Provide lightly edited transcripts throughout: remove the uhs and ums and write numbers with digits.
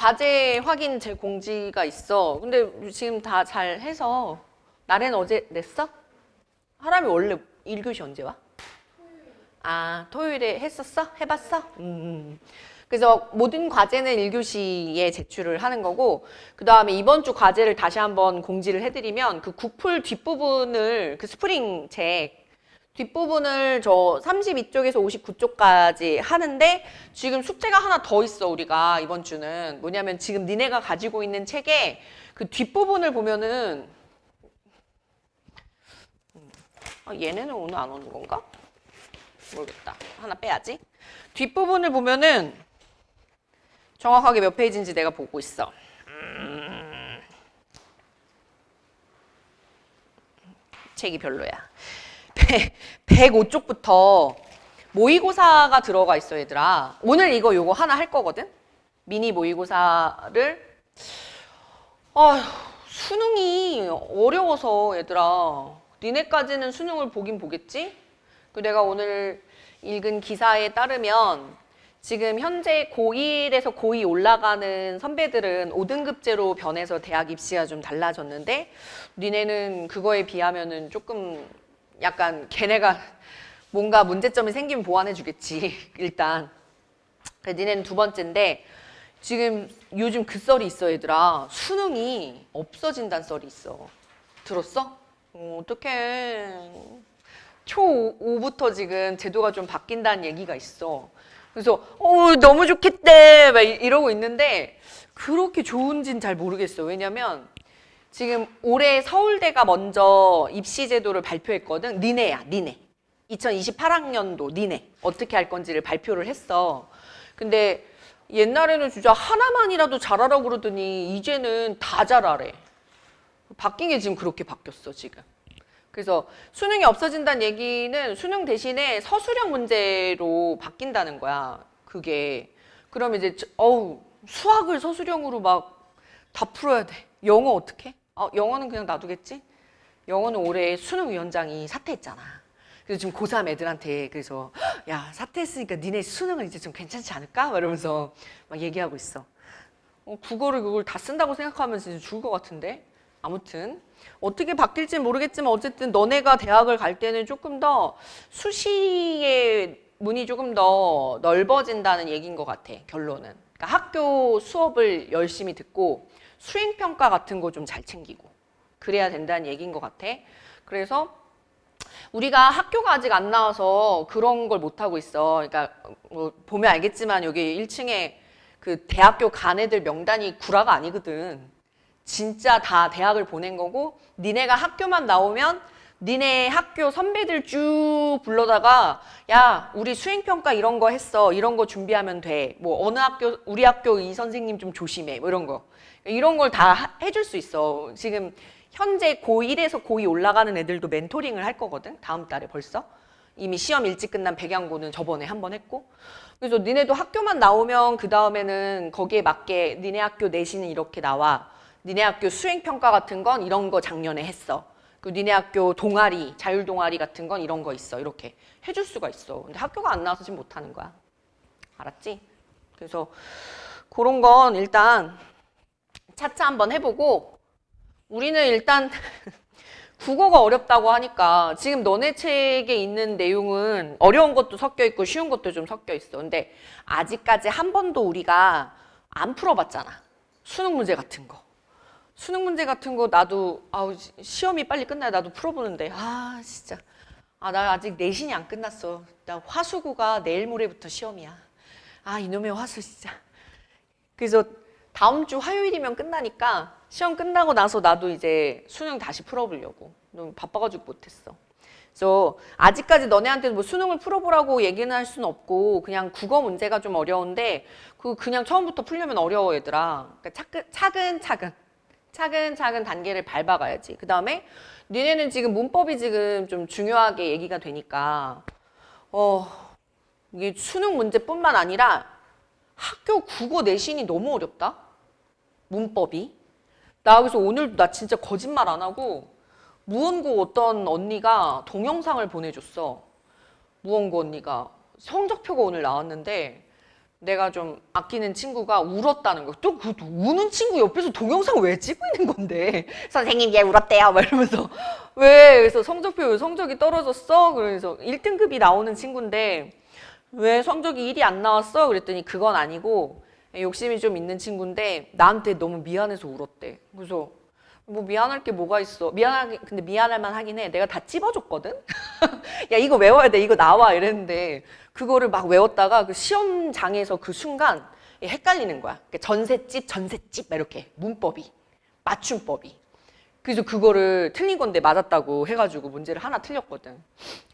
과제 확인 제 공지가 있어. 근데 지금 다 잘 해서 나래는 어제 냈어? 하람이 원래 1교시 언제 와? 아, 토요일에 했었어? 해봤어? 그래서 모든 과제는 1교시에 제출을 하는 거고, 그 다음에 이번 주 과제를 다시 한번 공지를 해드리면, 그 국풀 뒷부분을, 그 스프링 책 뒷부분을 저 32쪽에서 59쪽까지 하는데, 지금 숙제가 하나 더 있어, 우리가 이번 주는. 뭐냐면 지금 니네가 가지고 있는 책에 그 뒷부분을 보면은, 얘네는 오늘 안 오는 건가? 모르겠다. 하나 빼야지. 뒷부분을 보면은 정확하게 몇 페이지인지 내가 보고 있어. 책이 별로야. 105쪽부터 모의고사가 들어가 있어, 얘들아. 오늘 요거 하나 할 거거든? 미니 모의고사를. 아휴, 수능이 어려워서, 얘들아. 니네까지는 수능을 보긴 보겠지? 내가 오늘 읽은 기사에 따르면 지금 현재 고1에서 고2 올라가는 선배들은 5등급제로 변해서 대학 입시가 좀 달라졌는데, 니네는 그거에 비하면은 조금 약간 걔네가 뭔가 문제점이 생기면 보완해 주겠지. 일단 니네는 두 번째인데, 지금 요즘 그 썰이 있어, 얘들아. 수능이 없어진다는 썰이 있어. 들었어? 어떡해. 초5부터 지금 제도가 좀 바뀐다는 얘기가 있어. 그래서 너무 좋겠대 막 이러고 있는데, 그렇게 좋은지는 잘 모르겠어. 왜냐면 지금 올해 서울대가 먼저 입시 제도를 발표했거든. 니네야, 니네. 2028학년도 니네 어떻게 할 건지를 발표를 했어. 근데 옛날에는 진짜 하나만이라도 잘하라고 그러더니 이제는 다 잘하래. 바뀐 게 지금 그렇게 바뀌었어, 지금. 그래서 수능이 없어진다는 얘기는 수능 대신에 서술형 문제로 바뀐다는 거야, 그게. 그러면 이제 수학을 서술형으로 막 다 풀어야 돼. 영어 어떡해? 영어는 그냥 놔두겠지? 영어는 올해 수능위원장이 사퇴했잖아. 그래서 지금 고3 애들한테 그래서 야, 사퇴했으니까 니네 수능은 이제 좀 괜찮지 않을까? 막 이러면서 막 얘기하고 있어. 국어를 그걸 다 쓴다고 생각하면 진짜 죽을 것 같은데. 아무튼 어떻게 바뀔지 모르겠지만 어쨌든 너네가 대학을 갈 때는 조금 더 수시의 문이 조금 더 넓어진다는 얘기인 것 같아, 결론은. 그러니까 학교 수업을 열심히 듣고 수행평가 같은 거 좀 잘 챙기고 그래야 된다는 얘기인 것 같아. 그래서 우리가 학교가 아직 안 나와서 그런 걸 못하고 있어. 그러니까 보면 알겠지만 여기 1층에 그 대학교 간 애들 명단이 구라가 아니거든. 진짜 다 대학을 보낸 거고, 니네가 학교만 나오면 니네 학교 선배들 쭉 불러다가 야, 우리 수행평가 이런 거 했어. 이런 거 준비하면 돼. 뭐 어느 학교, 우리 학교 이 선생님 좀 조심해. 뭐 이런 거. 이런 걸 다 해줄 수 있어. 지금 현재 고1에서 고2 올라가는 애들도 멘토링을 할 거거든. 다음 달에 벌써. 이미 시험 일찍 끝난 백양고는 저번에 한 번 했고. 그래서 니네도 학교만 나오면 그 다음에는 거기에 맞게 니네 학교 내신은 이렇게 나와. 니네 학교 수행평가 같은 건 이런 거 작년에 했어. 그 니네 학교 동아리, 자율동아리 같은 건 이런 거 있어. 이렇게 해줄 수가 있어. 근데 학교가 안 나와서 지금 못하는 거야. 알았지? 그래서 그런 건 일단 차차 한번 해보고, 우리는 일단 국어가 어렵다고 하니까 지금 너네 책에 있는 내용은 어려운 것도 섞여 있고 쉬운 것도 좀 섞여 있어. 근데 아직까지 한 번도 우리가 안 풀어봤잖아. 수능 문제 같은 거. 수능 문제 같은 거 나도 시험이 빨리 끝나야 나도 풀어보는데 진짜 나 아직 내신이 안 끝났어. 나 화수구가 내일 모레부터 시험이야. 이놈의 화수 진짜. 그래서 다음 주 화요일이면 끝나니까 시험 끝나고 나서 나도 이제 수능 다시 풀어보려고. 너무 바빠가지고 못했어. 그래서 아직까지 너네한테 뭐 수능을 풀어보라고 얘기는 할 수는 없고, 그냥 국어 문제가 좀 어려운데 그냥 처음부터 풀려면 어려워, 얘들아. 그러니까 차근차근 단계를 밟아가야지. 그 다음에 니네는 지금 문법이 지금 좀 중요하게 얘기가 되니까 이게 수능 문제뿐만 아니라 학교 국어 내신이 너무 어렵다. 문법이. 그래서 오늘도 나 진짜 거짓말 안 하고 무언고 어떤 언니가 동영상을 보내줬어. 무언고 언니가 성적표가 오늘 나왔는데 내가 좀 아끼는 친구가 울었다는 거. 또 그 우는 친구 옆에서 동영상 왜 찍고 있는 건데? 선생님 얘 울었대요. 막 이러면서 왜? 그래서 성적이 떨어졌어? 그래서 1등급이 나오는 친구인데 왜 성적이 1이 안 나왔어? 그랬더니 그건 아니고 욕심이 좀 있는 친구인데 나한테 너무 미안해서 울었대. 그래서 뭐 미안할 게 뭐가 있어. 근데 미안할 만 하긴 해. 내가 다 찝어줬거든? 야, 이거 외워야 돼. 이거 나와. 이랬는데, 그거를 막 외웠다가 그 시험장에서 그 순간 헷갈리는 거야. 전셋집, 막 이렇게. 문법이. 맞춤법이. 그래서 그거를 틀린 건데 맞았다고 해가지고 문제를 하나 틀렸거든.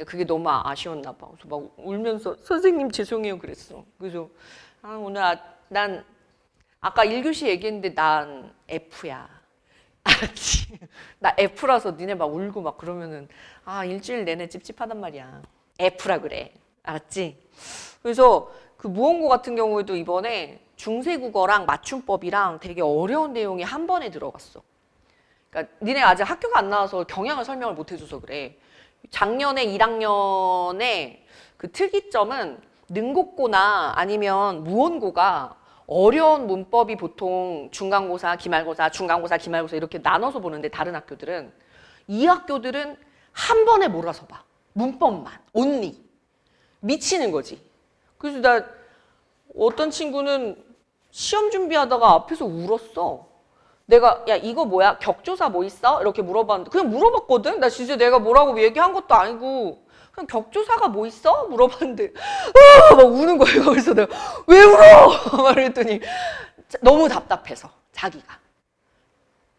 그게 너무 아쉬웠나 봐. 그래서 막 울면서 선생님 죄송해요. 그랬어. 그래서 오늘 난 아까 1교시 얘기했는데 난 F야. 알았지? 나 F라서 니네 막 울고 막 그러면은 일주일 내내 찝찝하단 말이야. F라 그래. 알았지? 그래서 그 무언고 같은 경우에도 이번에 중세국어랑 맞춤법이랑 되게 어려운 내용이 한 번에 들어갔어. 그러니까 니네 아직 학교가 안 나와서 경향을 설명을 못 해줘서 그래. 작년에 1학년에 그 특이점은 능곡고나 아니면 무언고가 어려운 문법이 보통 중간고사, 기말고사, 중간고사, 기말고사 이렇게 나눠서 보는데 다른 학교들은 이 학교들은 한 번에 몰아서 봐. 문법만, only. 미치는 거지. 그래서 나 어떤 친구는 시험 준비하다가 앞에서 울었어. 내가 야 이거 뭐야? 격조사 뭐 있어? 이렇게 물어봤는데 그냥 물어봤거든? 나 진짜 내가 뭐라고 얘기한 것도 아니고 그냥 격조사가 뭐 있어? 물어봤는데 막 우는 거예요. 그래서 내가 왜 울어? 말했더니 너무 답답해서 자기가.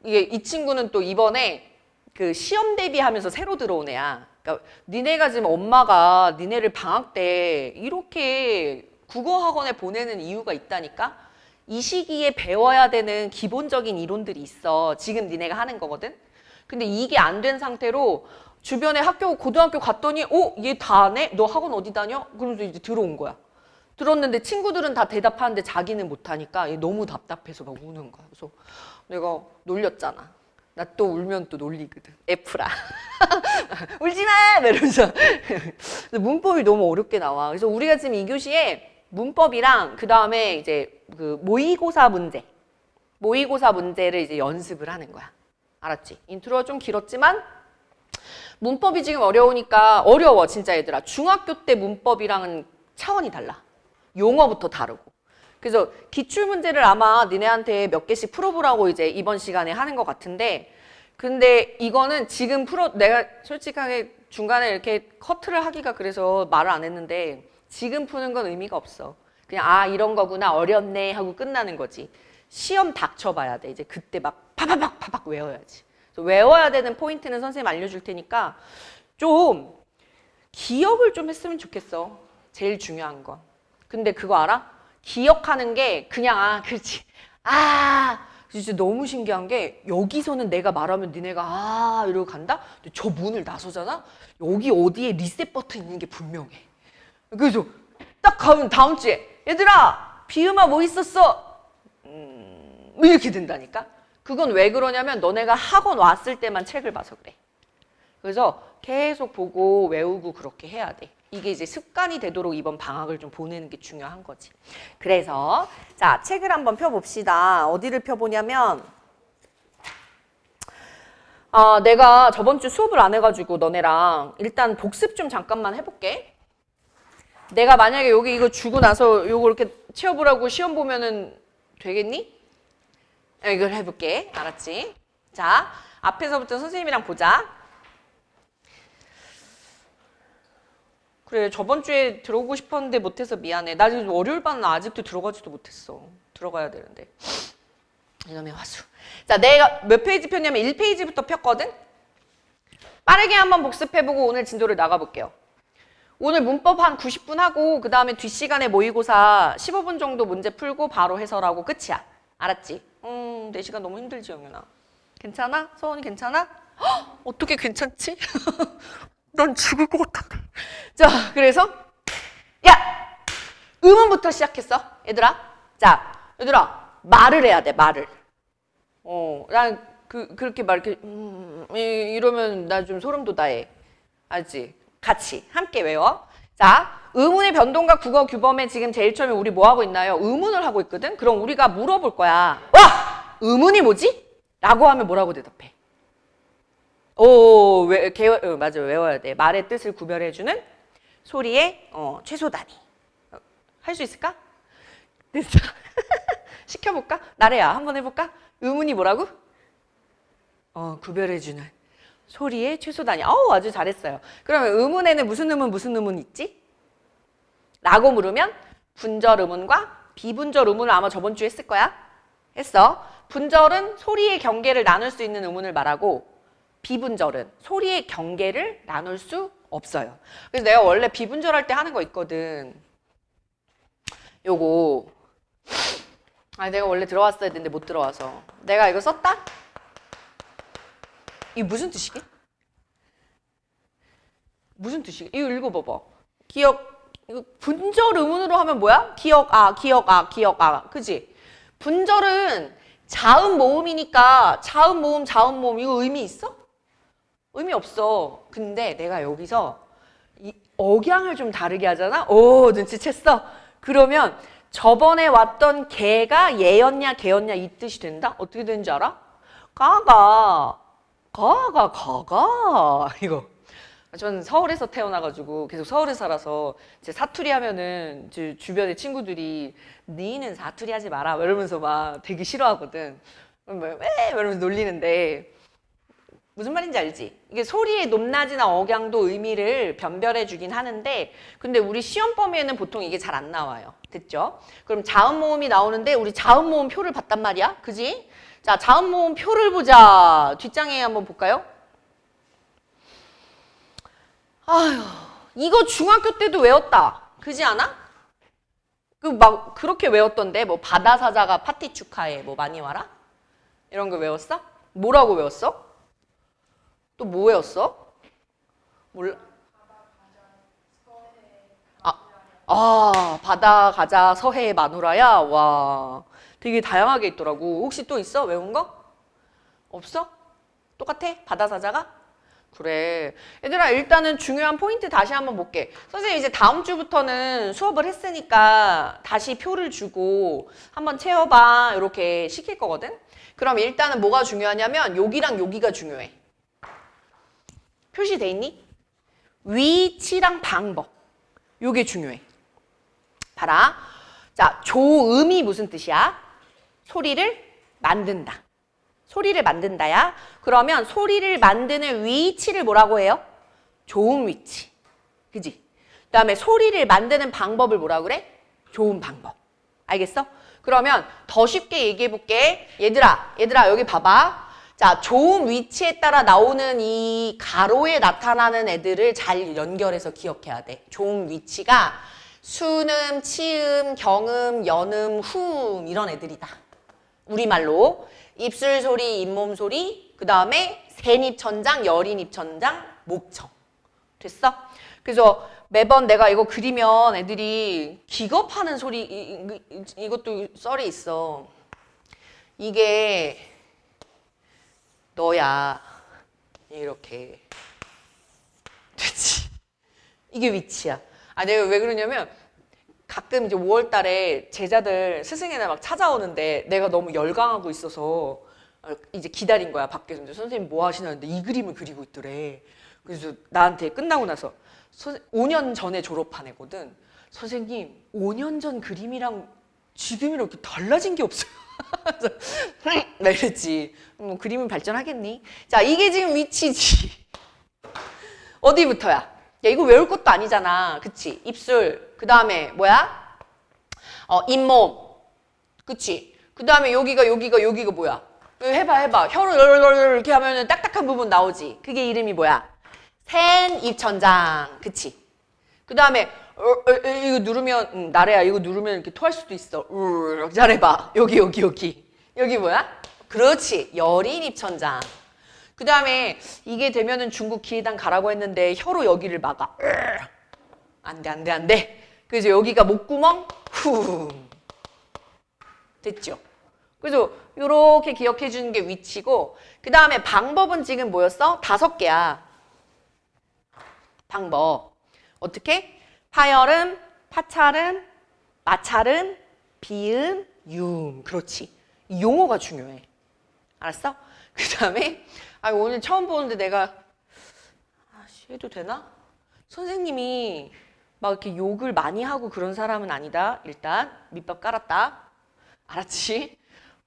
이 친구는 또 이번에 그 시험 대비하면서 새로 들어온 애야. 그러니까 니네가 지금 엄마가 니네를 방학 때 이렇게 국어 학원에 보내는 이유가 있다니까? 이 시기에 배워야 되는 기본적인 이론들이 있어. 지금 니네가 하는 거거든? 근데 이게 안 된 상태로 주변에 고등학교 갔더니 얘 다 안 해? 너 학원 어디 다녀? 그러면서 이제 들어온 거야. 들었는데 친구들은 다 대답하는데 자기는 못하니까 얘 너무 답답해서 막 우는 거야. 그래서 내가 놀렸잖아. 나 또 울면 또 놀리거든. F라. 울지 마! 이러면서. 문법이 너무 어렵게 나와. 그래서 우리가 지금 2교시에 문법이랑 그 다음에 이제 그 모의고사 문제를 이제 연습을 하는 거야. 알았지? 인트로가 좀 길었지만 문법이 지금 어려워 진짜 얘들아. 중학교 때 문법이랑은 차원이 달라. 용어부터 다르고. 그래서 기출문제를 아마 니네한테 몇 개씩 풀어보라고 이제 이번 시간에 하는 것 같은데 근데 이거는 지금 내가 솔직하게 중간에 이렇게 커트를 하기가 그래서 말을 안 했는데 지금 푸는 건 의미가 없어. 그냥 이런 거구나 어렵네 하고 끝나는 거지. 시험 닥쳐봐야 돼. 이제 그때 막 파박 외워야지. 외워야 되는 포인트는 선생님 알려줄 테니까 좀 기억을 좀 했으면 좋겠어. 제일 중요한 건. 근데 그거 알아? 기억하는 게 그냥 그렇지. 진짜 너무 신기한 게 여기서는 내가 말하면 니네가 이러고 간다? 근데 저 문을 나서잖아? 여기 어디에 리셋 버튼 있는 게 분명해. 그래서 딱 가면 다음 주에 얘들아 비음아 뭐 있었어? 이렇게 된다니까? 그건 왜 그러냐면 너네가 학원 왔을 때만 책을 봐서 그래. 그래서 계속 보고 외우고 그렇게 해야 돼. 이게 이제 습관이 되도록 이번 방학을 좀 보내는 게 중요한 거지. 그래서 자 책을 한번 펴봅시다. 어디를 펴보냐면 내가 저번 주 수업을 안 해가지고 너네랑 일단 복습 좀 잠깐만 해볼게. 내가 만약에 여기 이거 주고 나서 요거 이렇게 채워보라고 시험 보면은 되겠니? 이걸 해볼게. 알았지? 자, 앞에서부터 선생님이랑 보자. 그래, 저번 주에 들어오고 싶었는데 못해서 미안해. 나 지금 월요일 반은 아직도 들어가지도 못했어. 들어가야 되는데. 이놈의 화수. 자, 내가 몇 페이지 폈냐면 1페이지부터 폈거든? 빠르게 한번 복습해보고 오늘 진도를 나가볼게요. 오늘 문법 한 90분 하고 그 다음에 뒷시간에 모의고사 15분 정도 문제 풀고 바로 해설하고 끝이야. 알았지? 내 시간 너무 힘들지, 영윤아. 괜찮아? 서원이 괜찮아? 헉, 어떻게 괜찮지? 난 죽을 것 같은데. 자, 그래서 야! 음원부터 시작했어, 얘들아. 자, 얘들아, 말을 해야 돼, 말을. 난 그렇게 막 이렇게 이러면 나 좀 소름 돋아해. 알지? 같이 함께 외워. 자, 의문의 변동과 국어 규범에 지금 제일 처음에 우리 뭐 하고 있나요? 의문을 하고 있거든? 그럼 우리가 물어볼 거야. 와! 의문이 뭐지? 라고 하면 뭐라고 대답해? 맞아, 외워야 돼. 말의 뜻을 구별해주는 소리의 최소 단위. 할 수 있을까? 됐어. 시켜볼까? 나래야, 한번 해볼까? 의문이 뭐라고? 구별해주는 소리의 최소 단위. 아주 잘했어요. 그러면 의문에는 무슨 의문 있지? 라고 물으면 분절 의문과 비분절 의문을 아마 저번 주에 했을 거야. 했어. 분절은 소리의 경계를 나눌 수 있는 의문을 말하고 비분절은 소리의 경계를 나눌 수 없어요. 그래서 내가 원래 비분절할 때 하는 거 있거든. 요거. 내가 원래 들어왔어야 되는데 못 들어와서. 내가 이거 썼다? 이게 무슨 뜻이게? 무슨 뜻이게? 이거 읽어봐봐. 기억, 이거 분절 의문으로 하면 뭐야? 기억, 그지? 분절은 자음 모음이니까 자음 모음 이거 의미 있어? 의미 없어. 근데 내가 여기서 이 억양을 좀 다르게 하잖아? 눈치챘어? 그러면 저번에 왔던 개가 얘였냐 개였냐 이 뜻이 된다? 어떻게 되는지 알아? 가가 이거. 전 서울에서 태어나가지고 계속 서울에 살아서 제 사투리 하면은 제 주변에 친구들이 니는 사투리 하지 마라 이러면서 막 되게 싫어하거든. 왜 이러면서 놀리는데 무슨 말인지 알지? 이게 소리의 높낮이나 억양도 의미를 변별해 주긴 하는데 근데 우리 시험 범위에는 보통 이게 잘 안 나와요. 됐죠? 그럼 자음 모음이 나오는데 우리 자음 모음 표를 봤단 말이야. 그지? 자, 자음 모음 표를 보자. 뒷장에 한번 볼까요? 아휴, 이거 중학교 때도 외웠다. 그지 않아? 막 그렇게 외웠던데 뭐 바다사자가 파티 축하해 뭐 많이 와라? 이런 거 외웠어? 뭐라고 외웠어? 또 뭐 외웠어? 몰라. 바다 가자 서해 마누라야. 와, 되게 다양하게 있더라고. 혹시 또 있어? 외운 거? 없어? 똑같아? 바다사자가? 그래. 얘들아, 일단은 중요한 포인트 다시 한번 볼게. 선생님 이제 다음 주부터는 수업을 했으니까 다시 표를 주고 한번 채워봐 이렇게 시킬 거거든. 그럼 일단은 뭐가 중요하냐면 여기랑 여기가 중요해. 표시돼 있니? 위치랑 방법. 요게 중요해. 봐라. 자, 조음이 무슨 뜻이야? 소리를 만든다. 소리를 만든다야. 그러면 소리를 만드는 위치를 뭐라고 해요? 조음 위치. 그지? 그 다음에 소리를 만드는 방법을 뭐라고 그래? 조음 방법. 알겠어? 그러면 더 쉽게 얘기해 볼게. 얘들아 여기 봐봐. 자, 조음 위치에 따라 나오는 이 가로에 나타나는 애들을 잘 연결해서 기억해야 돼. 조음 위치가 순음, 치음, 경음, 연음, 후음 이런 애들이다. 우리말로 입술 소리, 잇몸 소리, 그 다음에 센입천장, 열인입천장, 목청. 됐어? 그래서 매번 내가 이거 그리면 애들이 기겁하는 소리, 이것도 썰이 있어. 이게 너야. 이렇게. 됐지? 이게 위치야. 내가 왜 그러냐면 가끔 이제 5월 달에 제자들 스승애날 막 찾아오는데 내가 너무 열광하고 있어서 이제 기다린 거야, 밖에서. 근데 선생님 뭐 하시냐는데 이 그림을 그리고 있더래. 그래서 나한테 끝나고 나서 5년 전에 졸업한 애거든. 선생님, 5년 전 그림이랑 지금이랑 이렇게 달라진 게 없어요. 나 이랬지. 뭐 그림은 발전하겠니? 자, 이게 지금 위치지. 어디부터야? 야, 이거 외울 것도 아니잖아. 그치? 입술. 그 다음에 뭐야? 잇몸. 그치? 그 다음에 여기가 뭐야? 해봐. 혀를 이렇게 하면 딱딱한 부분 나오지. 그게 이름이 뭐야? 센입천장. 그치? 그 다음에 이거 누르면 나래야 이거 누르면 이렇게 토할 수도 있어. 잘해봐. 여기 뭐야? 그렇지. 열인입천장. 그 다음에 이게 되면은 중국 기회당 가라고 했는데 혀로 여기를 막아. 안 돼. 그래서 여기가 목구멍. 됐죠? 그래서 이렇게 기억해 주는 게 위치고, 그 다음에 방법은 지금 뭐였어? 5개야. 방법. 어떻게? 파열음, 파찰음, 마찰음, 비음, 유음. 그렇지. 이 용어가 중요해. 알았어? 그 다음에 오늘 처음 보는데 내가 해도 되나? 선생님이 막 이렇게 욕을 많이 하고 그런 사람은 아니다. 일단 밑밥 깔았다. 알았지?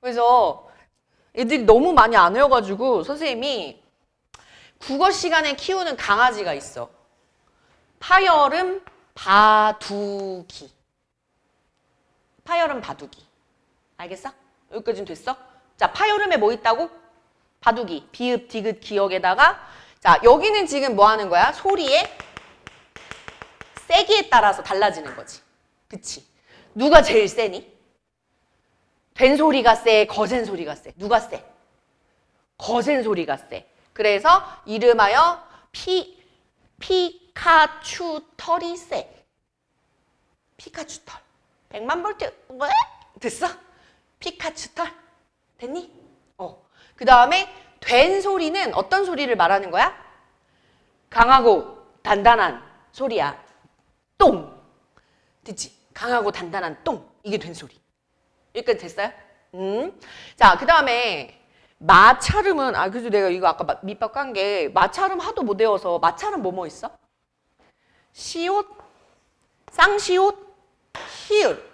그래서 애들이 너무 많이 안 외워가지고 선생님이 국어 시간에 키우는 강아지가 있어. 파열음, 바두기. 파열음, 바두기. 알겠어? 여기까지는 됐어? 자, 파열음에 뭐 있다고? 바두기. 비읍, 디귿, 기역에다가 자, 여기는 지금 뭐 하는 거야? 소리의 세기에 따라서 달라지는 거지. 그치? 누가 제일 세니? 된 소리가 세, 거센 소리가 세. 누가 세? 거센 소리가 세. 그래서 이름하여 피카츄 털이 세. 피카츄 털. 100만 볼트. 왜? 됐어? 피카츄 털. 됐니? 그 다음에 된 소리는 어떤 소리를 말하는 거야? 강하고 단단한 소리야. 똥. 됐지? 강하고 단단한 똥. 이게 된 소리. 여기까지 됐어요? 자, 그 다음에 마찰음은 그래서 내가 이거 아까 밑밥 깐 게 마찰음 하도 못 외워서 마찰음 뭐 있어? 시옷, 쌍시옷, 히읗.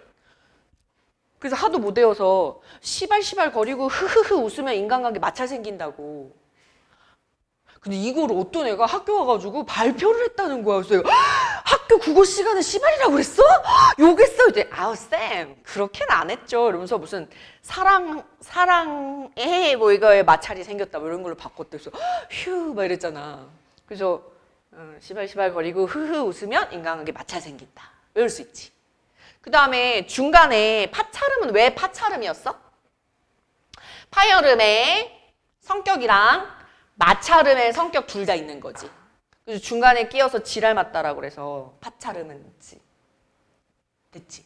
그래서 하도 못 외워서 시발시발 거리고 흐흐흐 웃으면 인간관계 마찰 생긴다고. 근데 이걸 어떤 애가 학교 와가지고 발표를 했다는 거야. 그래서 학교 국어 시간에 시발이라고 그랬어? 욕했어. 이제 쌤 그렇게는 안 했죠. 이러면서 무슨 사랑에 뭐 이거에 마찰이 생겼다 뭐 이런 걸로 바꿨대. 그래서 휴 막 이랬잖아. 그래서 시발시발 거리고 흐흐 웃으면 인간관계 마찰 생긴다. 외울 수 있지. 그 다음에 중간에 파찰음은 왜 파찰음이었어? 파열음의 성격이랑 마찰음의 성격 둘 다 있는 거지. 그래서 중간에 끼어서 지랄 맞다라고 그래서 파찰음은 있지. 됐지?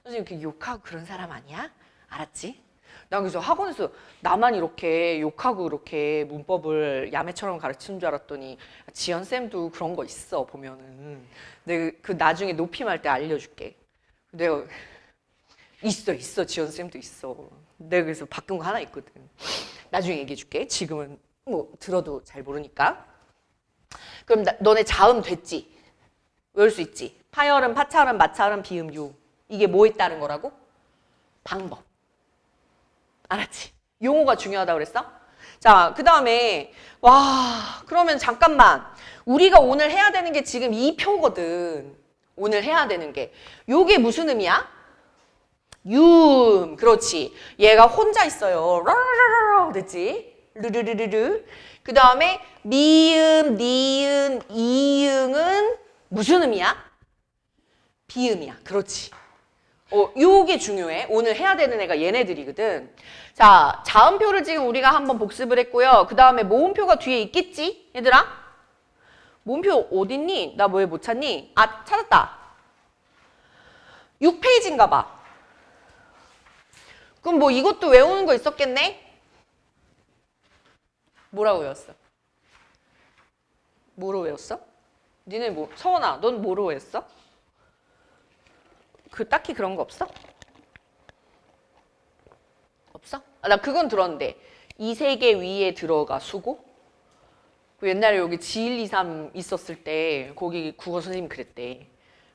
선생님 이렇게 욕하고 그런 사람 아니야? 알았지? 난 그래서 학원에서 나만 이렇게 욕하고 이렇게 문법을 야매처럼 가르치는 줄 알았더니 지연쌤도 그런 거 있어 보면은. 내가 그 나중에 높임할 때 알려줄게. 내가 있어 지연쌤도 있어. 내가 그래서 바꾼 거 하나 있거든. 나중에 얘기해 줄게. 지금은 뭐 들어도 잘 모르니까. 그럼 너네 자음 됐지? 외울 수 있지? 파열음, 파찰음, 마찰음, 비음, 유. 이게 뭐에 따른 거라고? 방법. 알았지? 용어가 중요하다고 그랬어? 자, 그 다음에 그러면 잠깐만. 우리가 오늘 해야 되는 게 지금 이 표거든. 오늘 해야 되는 게. 요게 무슨 음이야? 유음. 그렇지. 얘가 혼자 있어요. 됐지? 르르르르르. 그 다음에 미음, 니은, 이응은 무슨 음이야? 비음이야. 그렇지. 요게 중요해. 오늘 해야 되는 애가 얘네들이거든. 자, 자음표를 지금 우리가 한번 복습을 했고요. 그 다음에 모음표가 뒤에 있겠지? 얘들아? 모음표 어딨니? 나 왜 못 찾니? 찾았다. 6페이지인가 봐. 그럼 뭐 이것도 외우는 거 있었겠네? 뭐라고 외웠어? 뭐로 외웠어? 니네 뭐, 서원아, 넌 뭐로 외웠어? 딱히 그런 거 없어? 없어? 나 그건 들었는데. 이 세계 위에 들어가 수고? 옛날에 여기 지1, 2, 3 있었을 때 거기 국어 선생님 그랬대.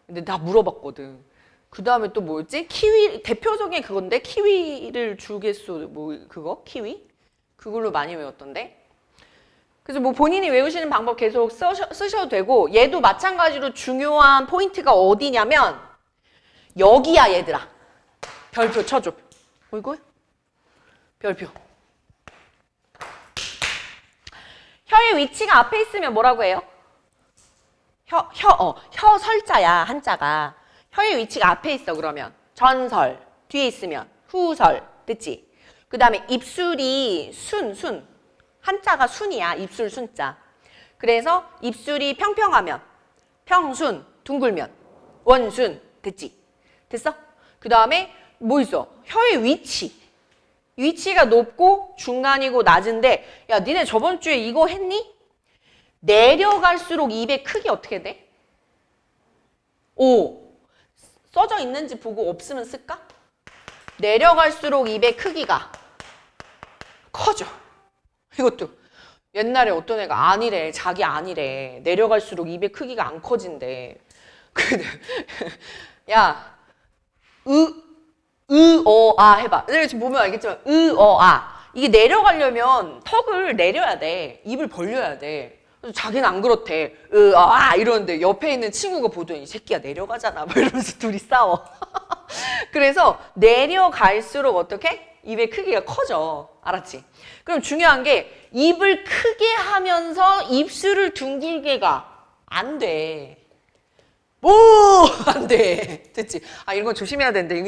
근데 나 물어봤거든. 그 다음에 또 뭐였지? 키위, 대표적인 그건데 키위를 주겠소, 뭐 그거? 키위? 그걸로 많이 외웠던데. 그래서 뭐 본인이 외우시는 방법 계속 쓰셔도 되고 얘도 마찬가지로 중요한 포인트가 어디냐면 여기야 얘들아. 별표 쳐줘. 이거? 별표. 혀의 위치가 앞에 있으면 뭐라고 해요? 혀 설자야, 한자가. 혀의 위치가 앞에 있어, 그러면. 전설. 뒤에 있으면 후설. 됐지? 그 다음에 입술이 순. 한자가 순이야, 입술 순자. 그래서 입술이 평평하면, 평순, 둥글면, 원순. 됐지? 됐어? 그 다음에 뭐 있어? 혀의 위치. 위치가 높고 중간이고 낮은데 야 니네 저번 주에 이거 했니? 내려갈수록 입의 크기 어떻게 돼? 오. 써져 있는지 보고 없으면 쓸까? 내려갈수록 입의 크기가 커져. 이것도 옛날에 어떤 애가 아니래. 자기 아니래. 내려갈수록 입의 크기가 안 커진대. 근데 야, 아 해봐. 내가 지금 보면 알겠지만 아. 이게 내려가려면 턱을 내려야 돼. 입을 벌려야 돼. 그래서 자기는 안 그렇대. 아 이러는데 옆에 있는 친구가 보더니 이 새끼야 내려가잖아. 뭐 이러면서 둘이 싸워. 그래서 내려갈수록 어떻게? 입의 크기가 커져. 알았지? 그럼 중요한 게 입을 크게 하면서 입술을 둥글게 가. 안 돼. 뭐! 안 돼. 됐지? 아, 이런 건 조심해야 되는데.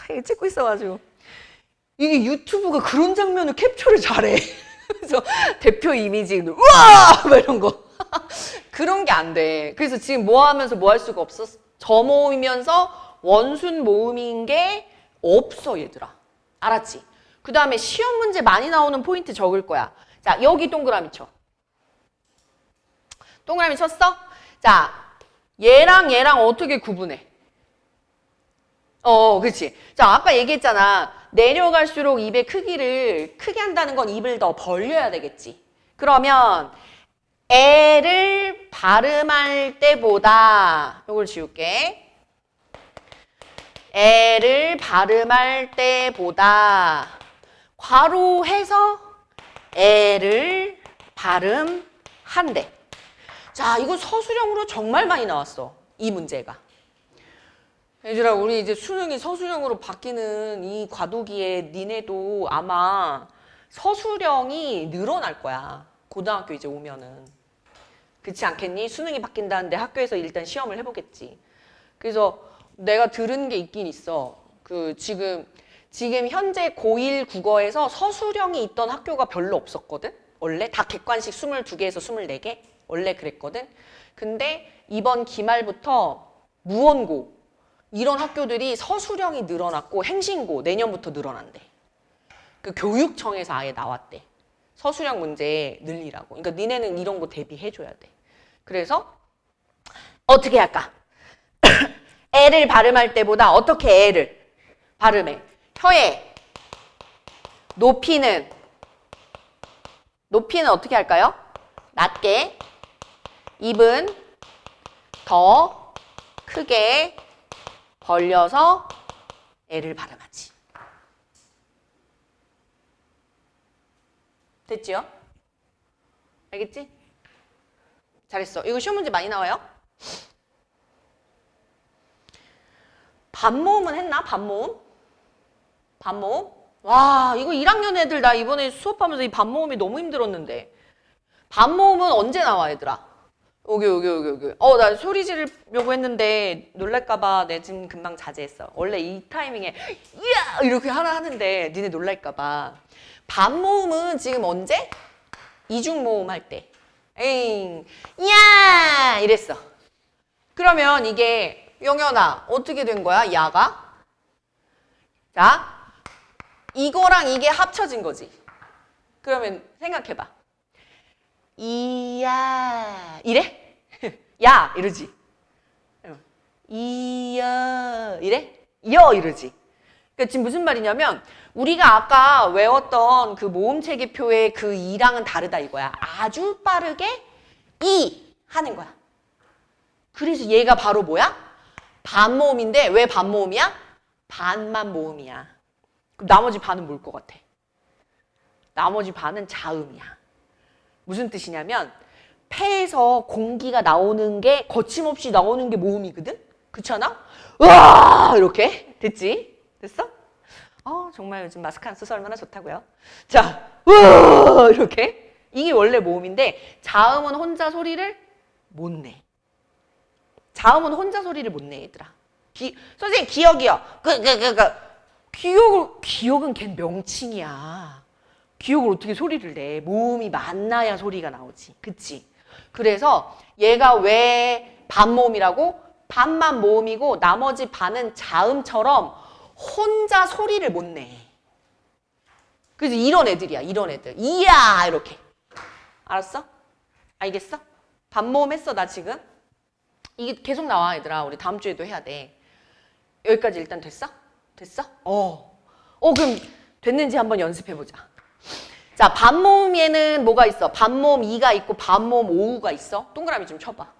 이거 찍고 있어가지고. 이게 유튜브가 그런 장면을 캡처를 잘해. 그래서 대표 이미지, 우와! 막 이런 거. 그런 게 안 돼. 그래서 지금 뭐 하면서 뭐 할 수가 없어. 저 모으면서 원순 모음인 게 없어, 얘들아. 알았지? 그 다음에 시험 문제 많이 나오는 포인트 적을 거야. 자, 여기 동그라미 쳐. 동그라미 쳤어? 자, 얘랑 어떻게 구분해? 그렇지. 자, 아까 얘기했잖아. 내려갈수록 입의 크기를 크게 한다는 건 입을 더 벌려야 되겠지. 그러면 애를 발음할 때보다 이걸 지울게. 애를 발음할 때보다 괄호해서 애를 발음한대. 자, 이거 서술형으로 정말 많이 나왔어. 이 문제가. 얘들아, 우리 이제 수능이 서술형으로 바뀌는 이 과도기에 니네도 아마 서술형이 늘어날 거야. 고등학교 이제 오면은. 그렇지 않겠니? 수능이 바뀐다는데 학교에서 일단 시험을 해보겠지. 그래서 내가 들은 게 있긴 있어. 지금 현재 고1 국어에서 서술형이 있던 학교가 별로 없었거든? 원래 다 객관식 22개에서 24개? 원래 그랬거든? 근데 이번 기말부터 무원고 이런 학교들이 서술형이 늘어났고 행신고 내년부터 늘어난대. 그 교육청에서 아예 나왔대. 서술형 문제 늘리라고. 그러니까 니네는 이런 거 대비해줘야 돼. 그래서 어떻게 할까? 애를 발음할 때보다 어떻게 애를 발음해? 혀의 높이는 어떻게 할까요? 낮게, 입은 더 크게 벌려서 애를 발음하지. 됐지요? 알겠지? 잘했어. 이거 시험 문제 많이 나와요? 반모음은 했나? 반모음? 와, 이거 1학년 애들 나 이번에 수업하면서 이 반모음이 너무 힘들었는데. 반모음은 언제 나와, 얘들아? 여기. 나 소리 지르려고 했는데 놀랄까봐 내 지금 금방 자제했어. 원래 이 타이밍에 이야! 이렇게 하나 하는데 니네 놀랄까봐. 반모음은 지금 언제? 이중모음 할 때. 에잉, 야! 이랬어. 그러면 이게 영현아 어떻게 된 거야? 야가? 자, 이거랑 이게 합쳐진 거지. 그러면 생각해봐. 이야 이래? 야 이러지. 이야 이래? 여 이러지. 그러니까 지금 무슨 말이냐면 우리가 아까 외웠던 그 모음체계표의 그 이랑은 다르다 이거야. 아주 빠르게 이 하는 거야. 그래서 얘가 바로 뭐야? 반모음인데 왜 반모음이야? 반만 모음이야. 그럼 나머지 반은 뭘 것 같아? 나머지 반은 자음이야. 무슨 뜻이냐면 폐에서 공기가 나오는 게 거침없이 나오는 게 모음이거든? 그렇잖아? 으아! 이렇게 됐지? 됐어? 정말 요즘 마스크 안 써서 얼마나 좋다고요? 자, 으아! 이렇게 이게 원래 모음인데 자음은 혼자 소리를 못 내. 자음은 혼자 소리를 못 내, 얘들아. 선생님 기억이요. 기억은 걔 명칭이야. 기억을 어떻게 소리를 내? 모음이 많아야 소리가 나오지. 그치? 그래서 얘가 왜 반모음이라고? 반만 모음이고 나머지 반은 자음처럼 혼자 소리를 못 내. 그래서 이런 애들이야. 이런 애들. 이야! 이렇게. 알았어? 알겠어? 반모음 했어 나 지금? 이게 계속 나와, 얘들아. 우리 다음 주에도 해야 돼. 여기까지 일단 됐어? 됐어? 그럼 됐는지 한번 연습해보자. 자, 반모음에는 뭐가 있어? 반모음 2가 있고 반모음 5가 있어. 동그라미 좀 쳐봐.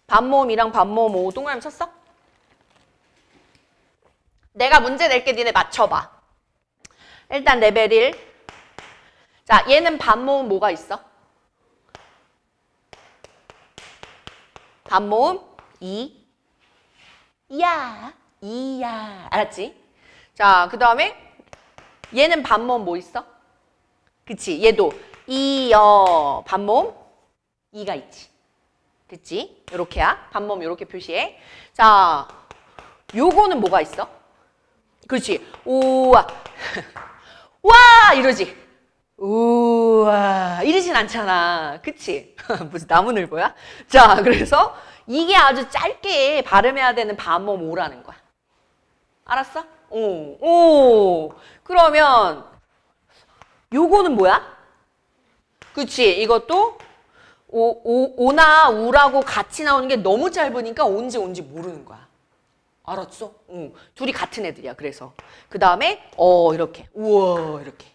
반모음이랑 반모음 5 동그라미 쳤어? 내가 문제 낼게 니네 맞춰봐. 일단 레벨 1. 자, 얘는 반모음 뭐가 있어? 반모음 2. 이야. 알았지? 자, 그 다음에 얘는 반모음 뭐 있어? 그치? 얘도 반모음 2가 있지. 됐지? 요렇게야. 반모음 요렇게 표시해. 자, 요거는 뭐가 있어? 그렇지. 우와. 와! 이러지. 우와. 이러진 않잖아. 그치? 무슨 나무늘보야? 자, 그래서 이게 아주 짧게 발음해야 되는 반모음 5라는 거야. 알았어? 오. 그러면 요거는 뭐야? 그치? 이것도 오나 우라고 같이 나오는 게 너무 짧으니까 온지 모르는 거야. 알았어? 둘이 같은 애들이야. 그래서 그 다음에 이렇게 우와 이렇게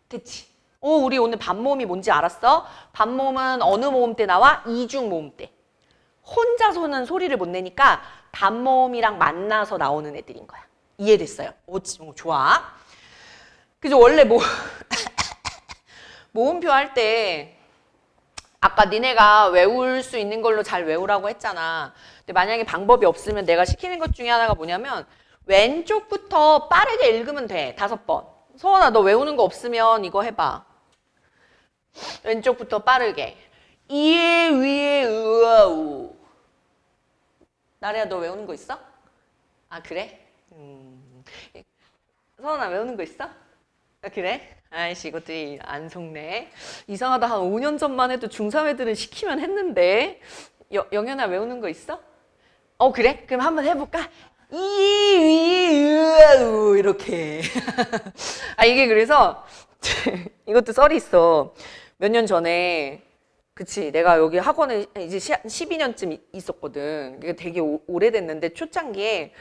됐지? 우리 오늘 반모음이 뭔지 알았어? 반모음은 어느 모음 때 나와? 이중 모음 때. 혼자서는 소리를 못 내니까 반모음이랑 만나서 나오는 애들인 거야. 이해됐어요? 좋아. 그래서 원래 모음표 할 때 아까 니네가 외울 수 있는 걸로 잘 외우라고 했잖아. 근데 만약에 방법이 없으면 내가 시키는 것 중에 하나가 뭐냐면 왼쪽부터 빠르게 읽으면 돼. 5번. 서원아 너 외우는 거 없으면 이거 해봐. 왼쪽부터 빠르게. 이에 위에 으아우. 나래야 너 외우는 거 있어? 아 그래? 서원아 외우는 거 있어? 아 그래? 아이씨 이것들이 안 속네. 이상하다. 한 5년 전만 해도 중3 애들은 시키면 했는데. 영현아 외우는 거 있어? 그래? 그럼 한번 해볼까? 으아우 이렇게. 이게 그래서 이것도 썰이 있어. 몇 년 전에 그치 내가 여기 학원에 이제 12년쯤 있었거든. 이게 되게 오래됐는데 초창기에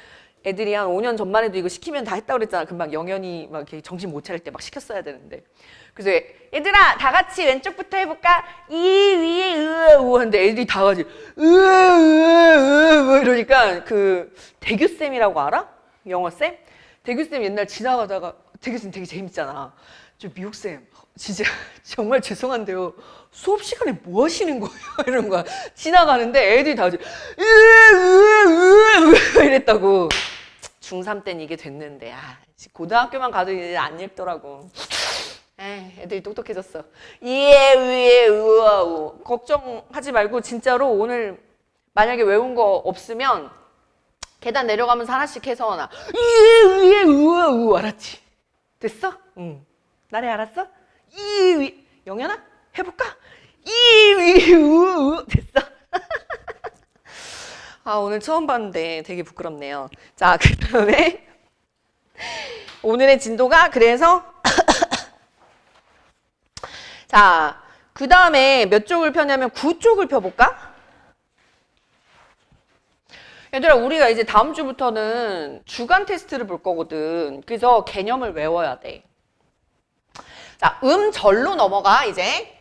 애들이 한 5년 전만 해도 이거 시키면 다 했다고 그랬잖아. 금방 영현이 막 이렇게 정신 못 차릴 때 막 시켰어야 되는데. 그래서 얘들아 다 같이 왼쪽부터 해볼까? 이 위에 으아우 하는데 애들이 다 같이 으아우 이러니까 그 대규쌤이라고 알아? 영어쌤? 대규쌤 옛날 지나가다가 대규쌤 되게 재밌잖아. 저 미국쌤 진짜 정말 죄송한데요. 수업 시간에 뭐 하시는 거예요? 이런 거야. 지나가는데 애들이 다 같이 이랬다고. 중3 때는 이게 됐는데 고등학교만 가도 이제 안 읽더라고. 애들이 똑똑해졌어. 이에 위에 우아우. 걱정하지 말고 진짜로 오늘 만약에 외운 거 없으면 계단 내려가면서 하나씩 해서 나 이에 위에 우아우. 알았지? 됐어? 응. 나래 알았어? 이 위. 영현아 해볼까? 이 위 우우. 됐어? 오늘 처음 봤는데 되게 부끄럽네요. 자, 그 다음에 오늘의 진도가 그래서 자, 그 다음에 몇 쪽을 펴냐면 9쪽을 펴볼까? 얘들아, 우리가 이제 다음 주부터는 주간 테스트를 볼 거거든. 그래서 개념을 외워야 돼. 자, 음절로 넘어가, 이제.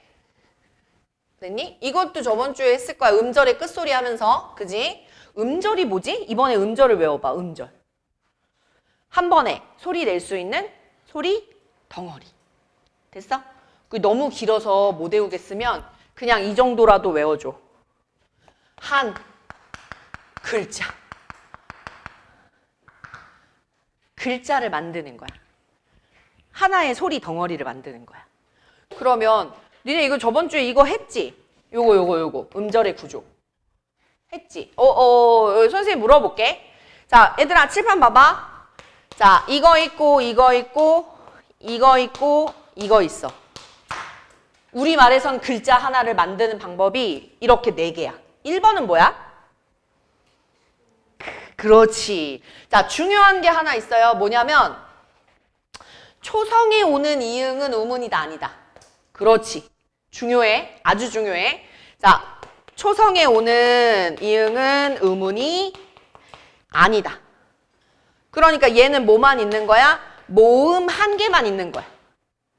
됐니? 이것도 저번 주에 했을 거야. 음절의 끝소리 하면서. 그지? 음절이 뭐지? 이번에 음절을 외워봐, 음절. 한 번에 소리 낼 수 있는 소리 덩어리. 됐어? 너무 길어서 못 외우겠으면 그냥 이 정도라도 외워줘. 한 글자. 글자를 만드는 거야. 하나의 소리 덩어리를 만드는 거야. 그러면 니네 이거 저번 주에 이거 했지? 요거 음절의 구조. 했지? 선생님 물어볼게. 자, 얘들아 칠판 봐봐. 자, 이거 있고 이거 있고 이거 있고 이거 있어. 우리말에선 글자 하나를 만드는 방법이 이렇게 4개야. 1번은 뭐야? 그렇지. 자, 중요한 게 하나 있어요. 뭐냐면 초성이 오는 이응은 우문이다 아니다. 그렇지. 중요해. 아주 중요해. 자, 초성에 오는 이응은 의문이 아니다. 그러니까 얘는 뭐만 있는 거야? 모음 한 개만 있는 거야.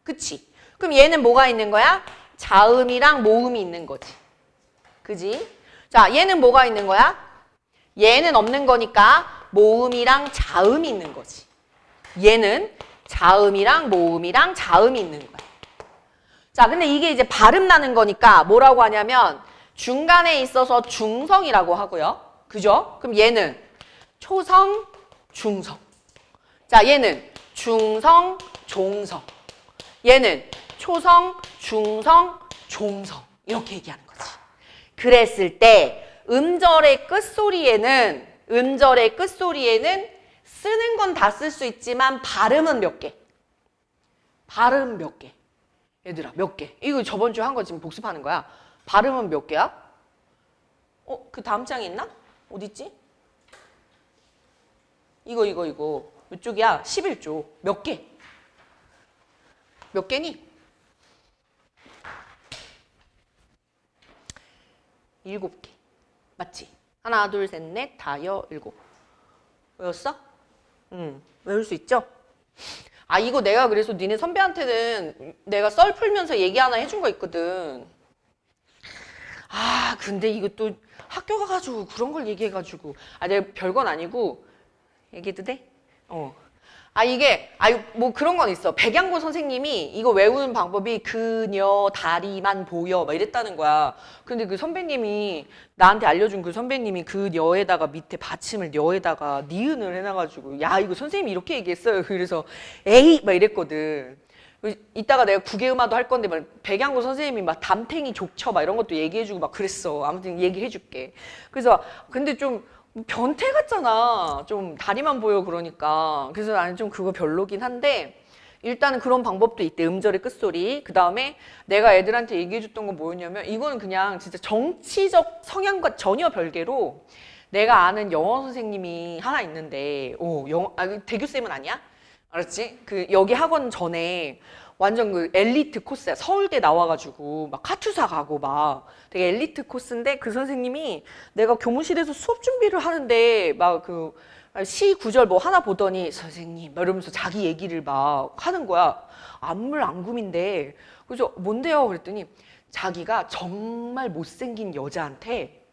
그치? 그럼 얘는 뭐가 있는 거야? 자음이랑 모음이 있는 거지. 그지? 자, 얘는 뭐가 있는 거야? 얘는 없는 거니까 모음이랑 자음이 있는 거지. 얘는 자음이랑 모음이랑 자음이 있는 거야. 자, 근데 이게 이제 발음 나는 거니까 뭐라고 하냐면 중간에 있어서 중성이라고 하고요. 그죠? 그럼 얘는 초성, 중성. 자, 얘는 중성, 종성. 얘는 초성, 중성, 종성. 이렇게 얘기하는 거지. 그랬을 때 음절의 끝소리에는 쓰는 건 다 쓸 수 있지만 발음은 몇 개? 발음 몇 개? 얘들아, 몇 개? 이거 저번 주에 한 거 지금 복습하는 거야. 발음은 몇 개야? 그 다음 장에 있나? 어딨지? 이거. 몇 쪽이야? 11쪽. 몇 개? 몇 개니? 7개. 맞지? 하나, 둘, 셋, 넷, 다, 여, 7. 외웠어? 외울 수 있죠? 아, 이거 내가 그래서 니네 선배한테는 내가 썰 풀면서 얘기 하나 해준 거 있거든. 아, 근데 이것도 학교 가가지고 그런 걸 얘기해가지고. 아, 내가 별건 아니고. 얘기해도 돼? 뭐 그런 건 있어. 백양고 선생님이 이거 외우는 방법이 그녀 다리만 보여 막 이랬다는 거야. 근데 그 선배님이 나한테 알려준 그 선배님이 그녀에다가 밑에 받침을 녀에다가 니은을 해놔가지고 야, 이거 선생님이 이렇게 얘기했어요. 그래서 에이 막 이랬거든. 이따가 내가 국외음화도 할 건데 막 백양고 선생님이 막 담탱이 족쳐 막 이런 것도 얘기해주고 막 그랬어. 아무튼 얘기해줄게. 그래서 근데 좀 변태 같잖아. 좀 다리만 보여 그러니까. 그래서 나는 좀 그거 별로긴 한데 일단은 그런 방법도 있대. 음절의 끝소리. 그 다음에 내가 애들한테 얘기해줬던 건 뭐였냐면 이거는 그냥 진짜 정치적 성향과 전혀 별개로 내가 아는 영어 선생님이 하나 있는데 대규쌤은 아니야? 알았지? 그 여기 학원 전에 완전 그 엘리트 코스야. 서울대 나와가지고 막 카투사 가고 막 되게 엘리트 코스인데 그 선생님이 내가 교무실에서 수업 준비를 하는데 막 그 시 구절 뭐 하나 보더니 선생님 막 이러면서 자기 얘기를 막 하는 거야. 안물안금인데 그래서 뭔데요? 그랬더니 자기가 정말 못생긴 여자한테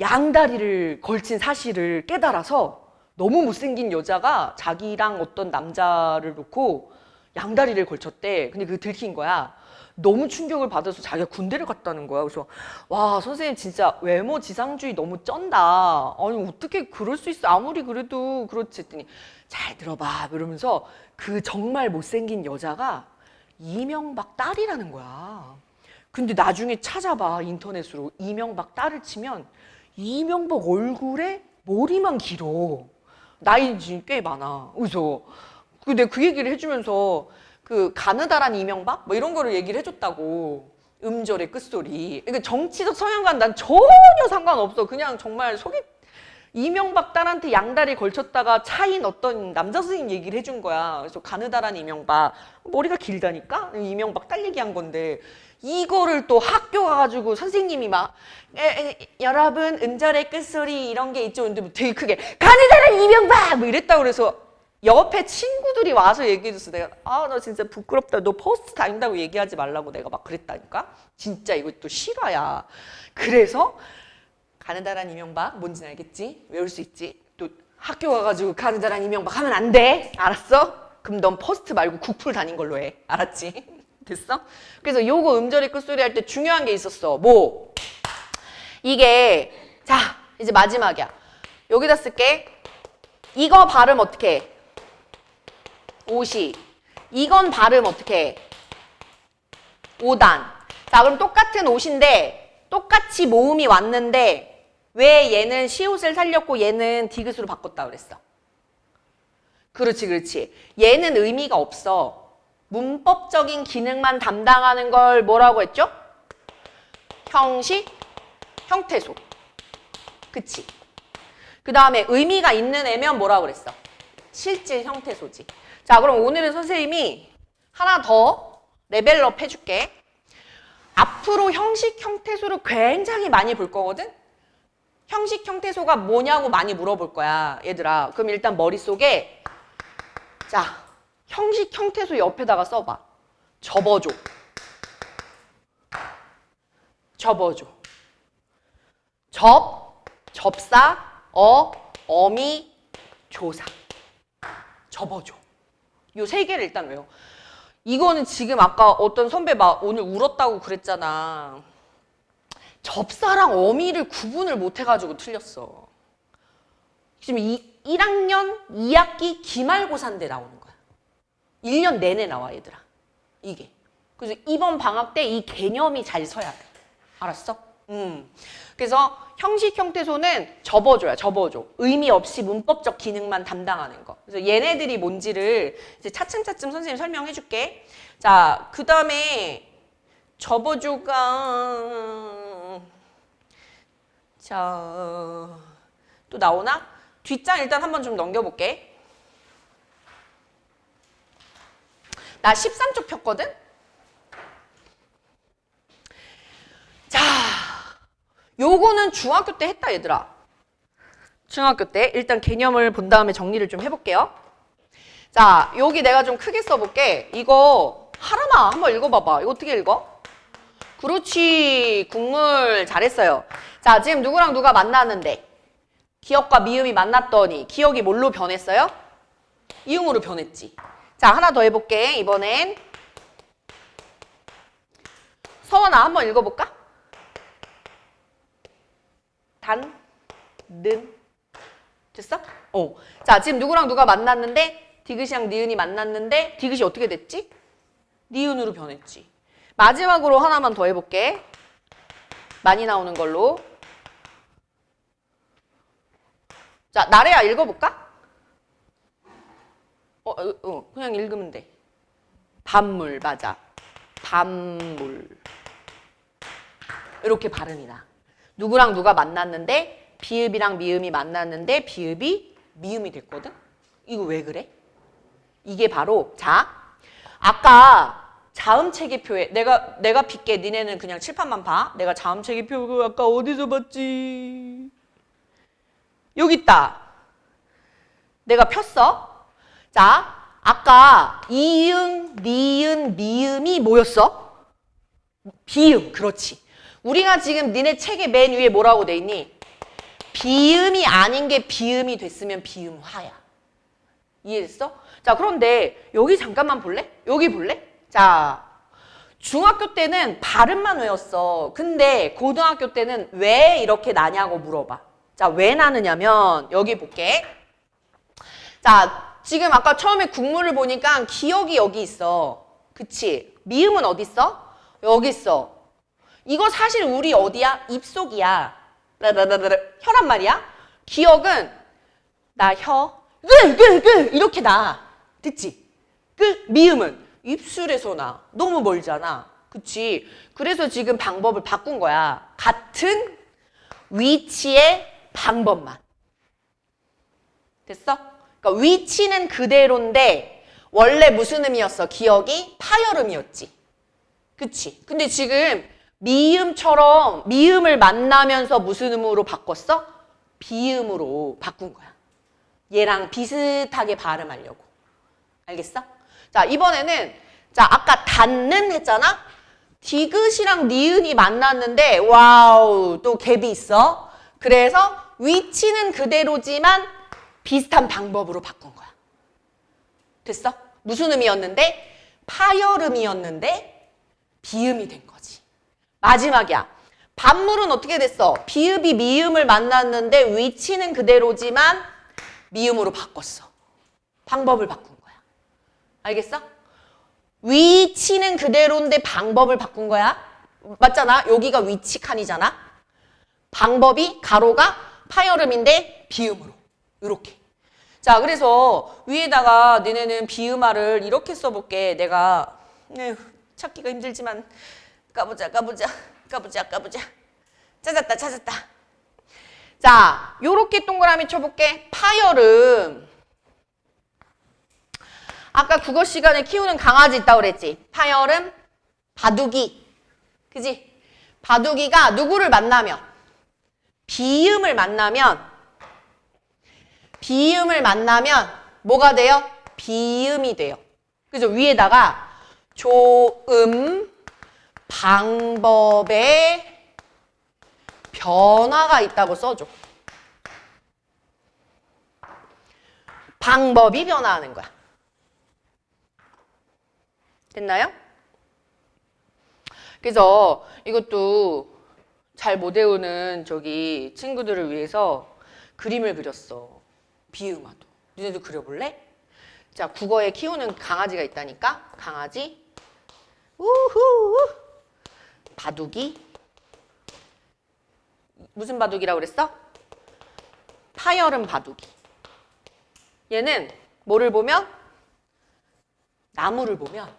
양다리를 걸친 사실을 깨달아서 너무 못생긴 여자가 자기랑 어떤 남자를 놓고 양다리를 걸쳤대. 근데 그게 들킨 거야. 너무 충격을 받아서 자기가 군대를 갔다는 거야. 그래서 와, 선생님 진짜 외모 지상주의 너무 쩐다. 아니 어떻게 그럴 수 있어. 아무리 그래도 그렇지 했더니 잘 들어봐 이러면서 그 정말 못생긴 여자가 이명박 딸이라는 거야. 근데 나중에 찾아봐 인터넷으로. 이명박 딸을 치면 이명박 얼굴에 머리만 길어. 나이 꽤 많아. 그래서 내가 그 얘기를 해주면서 그 가느다란 이명박? 뭐 이런 거를 얘기를 해줬다고. 음절의 끝소리. 그러니까 정치적 성향과는 난 전혀 상관없어. 그냥 정말 이명박 딸한테 양다리 걸쳤다가 차인 어떤 남자 선생님 얘기를 해준 거야. 그래서 가느다란 이명박. 머리가 길다니까? 이명박 딸 얘기한 건데 이거를 또 학교 가가지고 선생님이 막 여러분 음절의 끝소리 이런 게 있죠. 근데 되게 크게 가느다란 이명박! 뭐 이랬다고 그래서 옆에 친구들이 와서 얘기해줬어. 내가 너 진짜 부끄럽다. 너 퍼스트 다닌다고 얘기하지 말라고 내가 막 그랬다니까. 진짜 이것도 실화야. 그래서 가느다란 이명박 뭔지는 알겠지? 외울 수 있지? 또 학교 가가지고 가느다란 이명박 하면 안 돼. 알았어? 그럼 넌 퍼스트 말고 국풀 다닌 걸로 해. 알았지? 됐어? 그래서 요거 음절의 끝소리 할 때 중요한 게 있었어. 뭐? 이게 자 이제 마지막이야. 여기다 쓸게. 이거 발음 어떻게 해? 오시. 이건 발음 어떻게 해? 오단. 자, 그럼 똑같은 옷인데 똑같이 모음이 왔는데 왜 얘는 시옷을 살렸고 얘는 디귿으로 바꿨다 그랬어? 그렇지. 얘는 의미가 없어. 문법적인 기능만 담당하는 걸 뭐라고 했죠? 형식, 형태소. 그치? 그 다음에 의미가 있는 애면 뭐라고 그랬어? 실질 형태소지. 자, 그럼 오늘은 선생님이 하나 더 레벨업 해줄게. 앞으로 형식 형태소를 굉장히 많이 볼 거거든? 형식 형태소가 뭐냐고 많이 물어볼 거야, 얘들아. 그럼 일단 머릿속에 자, 형식 형태소 옆에다가 써봐. 접어줘. 접어줘. 접사, 어미, 조사. 접어줘. 요 세 개를 일단 외워. 이거는 지금 아까 어떤 선배 막 오늘 울었다고 그랬잖아. 접사랑 어미를 구분을 못 해가지고 틀렸어. 지금 1학년 2학기 기말고사인데 나오는 거야. 1년 내내 나와, 얘들아. 이게. 그래서 이번 방학 때 이 개념이 잘 서야 돼. 알았어? 그래서 형식 형태소는 접어줘야, 접어줘. 의미 없이 문법적 기능만 담당하는 거. 그래서 얘네들이 뭔지를 이제 차츰차츰 선생님 설명해 줄게. 자, 그 다음에 접어줘가 자, 또 나오나? 뒷장 일단 한번 좀 넘겨볼게. 나 13쪽 폈거든? 자, 요거는 중학교 때 했다, 얘들아. 중학교 때. 일단 개념을 본 다음에 정리를 좀 해볼게요. 자, 여기 내가 좀 크게 써볼게. 이거 하람아, 한번 읽어봐봐. 이거 어떻게 읽어? 그렇지. 국물 잘했어요. 자, 지금 누구랑 누가 만났는데 기억과 미음이 만났더니 기억이 뭘로 변했어요? 이응으로 변했지. 자, 하나 더 해볼게. 이번엔 서원아, 한번 읽어볼까? 단, 는. 됐어? 자, 지금 누구랑 누가 만났는데 디귿이랑 니은이 만났는데 디귿이 어떻게 됐지? 니은으로 변했지. 마지막으로 하나만 더 해볼게. 많이 나오는 걸로. 자, 나래야 읽어볼까? 그냥 읽으면 돼. 밤물, 맞아. 밤물. 이렇게 발음이 나. 누구랑 누가 만났는데 비읍이랑 미음이 만났는데 비읍이 미음이 됐거든? 이거 왜 그래? 이게 바로 자, 아까 자음체계표에 내가 빗게 니네는 그냥 칠판만 봐. 내가 자음체계표 아까 어디서 봤지? 여기 있다. 내가 폈어. 자, 아까 이응, 니은, 미음이 뭐였어? 비음, 그렇지. 우리가 지금 니네 책의 맨 위에 뭐라고 돼 있니? 비음이 아닌 게 비음이 됐으면 비음화야. 이해됐어? 자, 그런데 여기 잠깐만 볼래? 여기 볼래? 자, 중학교 때는 발음만 외웠어. 근데 고등학교 때는 왜 이렇게 나냐고 물어봐. 자, 왜 나느냐면 여기 볼게. 자, 지금 아까 처음에 국물을 보니까 기억이 여기 있어. 그치? 미음은 어디 있어? 여기 있어. 이거 사실 우리 어디야? 입속이야. 혀란 말이야. 기억은 나 혀, 이렇게 나. 듣지? 미음은 입술에서 나. 너무 멀잖아. 그치? 그래서 지금 방법을 바꾼 거야. 같은 위치의 방법만. 됐어? 그러니까 위치는 그대로인데 원래 무슨 음이었어? 기억이 파열음이었지. 그치? 근데 지금 미음처럼 미음을 만나면서 무슨 음으로 바꿨어? 비음으로 바꾼 거야. 얘랑 비슷하게 발음하려고. 알겠어? 자, 이번에는 자, 아까 닿는 했잖아? 디귿이랑 니은이 만났는데 와우, 또 갭이 있어. 그래서 위치는 그대로지만 비슷한 방법으로 바꾼 거야. 됐어? 무슨 음이었는데? 파열음이었는데 비음이 된 거지. 마지막이야. 반물은 어떻게 됐어? 비읍이 미음을 만났는데 위치는 그대로지만 미음으로 바꿨어. 방법을 바꾼 거야. 알겠어? 위치는 그대로인데 방법을 바꾼 거야. 맞잖아? 여기가 위치 칸이잖아. 방법이 가로가 파열음인데 비음으로. 이렇게. 자, 그래서 위에다가 너네는 비음화를 이렇게 써볼게. 내가 찾기가 힘들지만 까보자. 찾았다. 자, 요렇게 동그라미 쳐볼게. 파열음. 아까 국어 시간에 키우는 강아지 있다고 그랬지. 파열음, 바둑이. 그지? 바둑이가 누구를 만나면? 비음을 만나면 뭐가 돼요? 비음이 돼요. 그죠? 위에다가 조음 방법에 변화가 있다고 써줘. 방법이 변화하는 거야. 됐나요? 그래서 이것도 잘 못 외우는 저기 친구들을 위해서 그림을 그렸어. 비음화도. 너네도 그려볼래? 자, 국어에 키우는 강아지가 있다니까? 강아지. 우후. 바둑이. 무슨 바둑이라고 그랬어? 파열음 바둑이. 얘는 뭐를 보면? 나무를 보면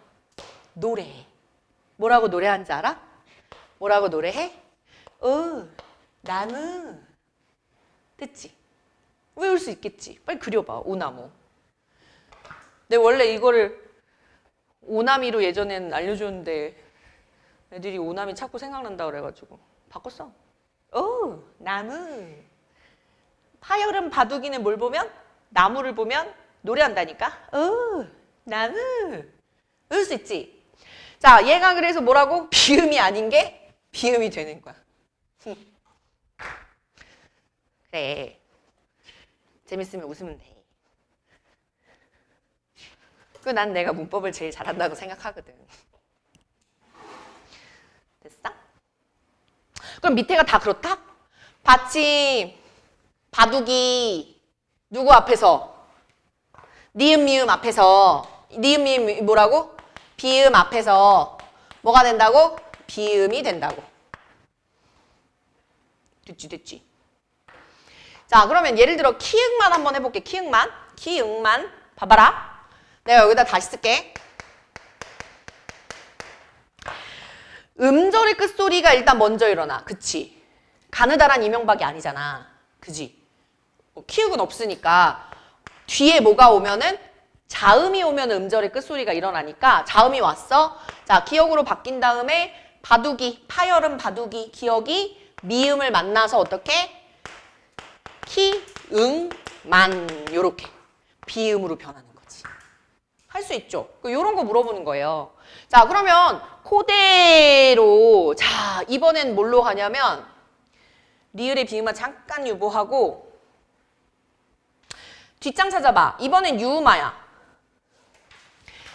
노래해. 뭐라고 노래하는지 알아? 뭐라고 노래해? 나무. 됐지? 외울 수 있겠지? 빨리 그려봐. 오나무. 근데 원래 이거를 오나미로 예전엔 알려줬는데 애들이 오나미 자꾸 생각난다 그래가지고 바꿨어. 나무. 파열음 바둑이는 뭘 보면? 나무를 보면 노래한다니까? 나무. 외울 수 있지? 자, 얘가 그래서 뭐라고? 비음이 아닌 게 비음이 되는 거야. 그래. 재밌으면 웃으면 돼. 난 내가 문법을 제일 잘한다고 생각하거든. 됐어? 그럼 밑에가 다 그렇다? 받침, 바둑이, 누구 앞에서? 니은, 미음 앞에서. 니은, 미음 뭐라고? 비음 앞에서 뭐가 된다고? 비음이 된다고. 됐지? 자, 그러면 예를 들어 키읔만 한번 해볼게. 키읔만. 봐봐라. 내가 여기다 다시 쓸게. 음절의 끝소리가 일단 먼저 일어나. 그치? 가느다란 이명박이 아니잖아. 그지? 키읔은 없으니까 뒤에 뭐가 오면은 자음이 오면 음절의 끝소리가 일어나니까 자음이 왔어. 자, 기역으로 바뀐 다음에 바둑이, 파열음 바둑이, 기역이 미음을 만나서 어떻게? 키, 응, 만 요렇게 비음으로 변하는 거지. 할 수 있죠? 요런 거 물어보는 거예요. 자, 그러면 그대로 자, 이번엔 뭘로 가냐면 리을의 비음만 잠깐 유보하고 뒷장 찾아봐. 이번엔 유음화야.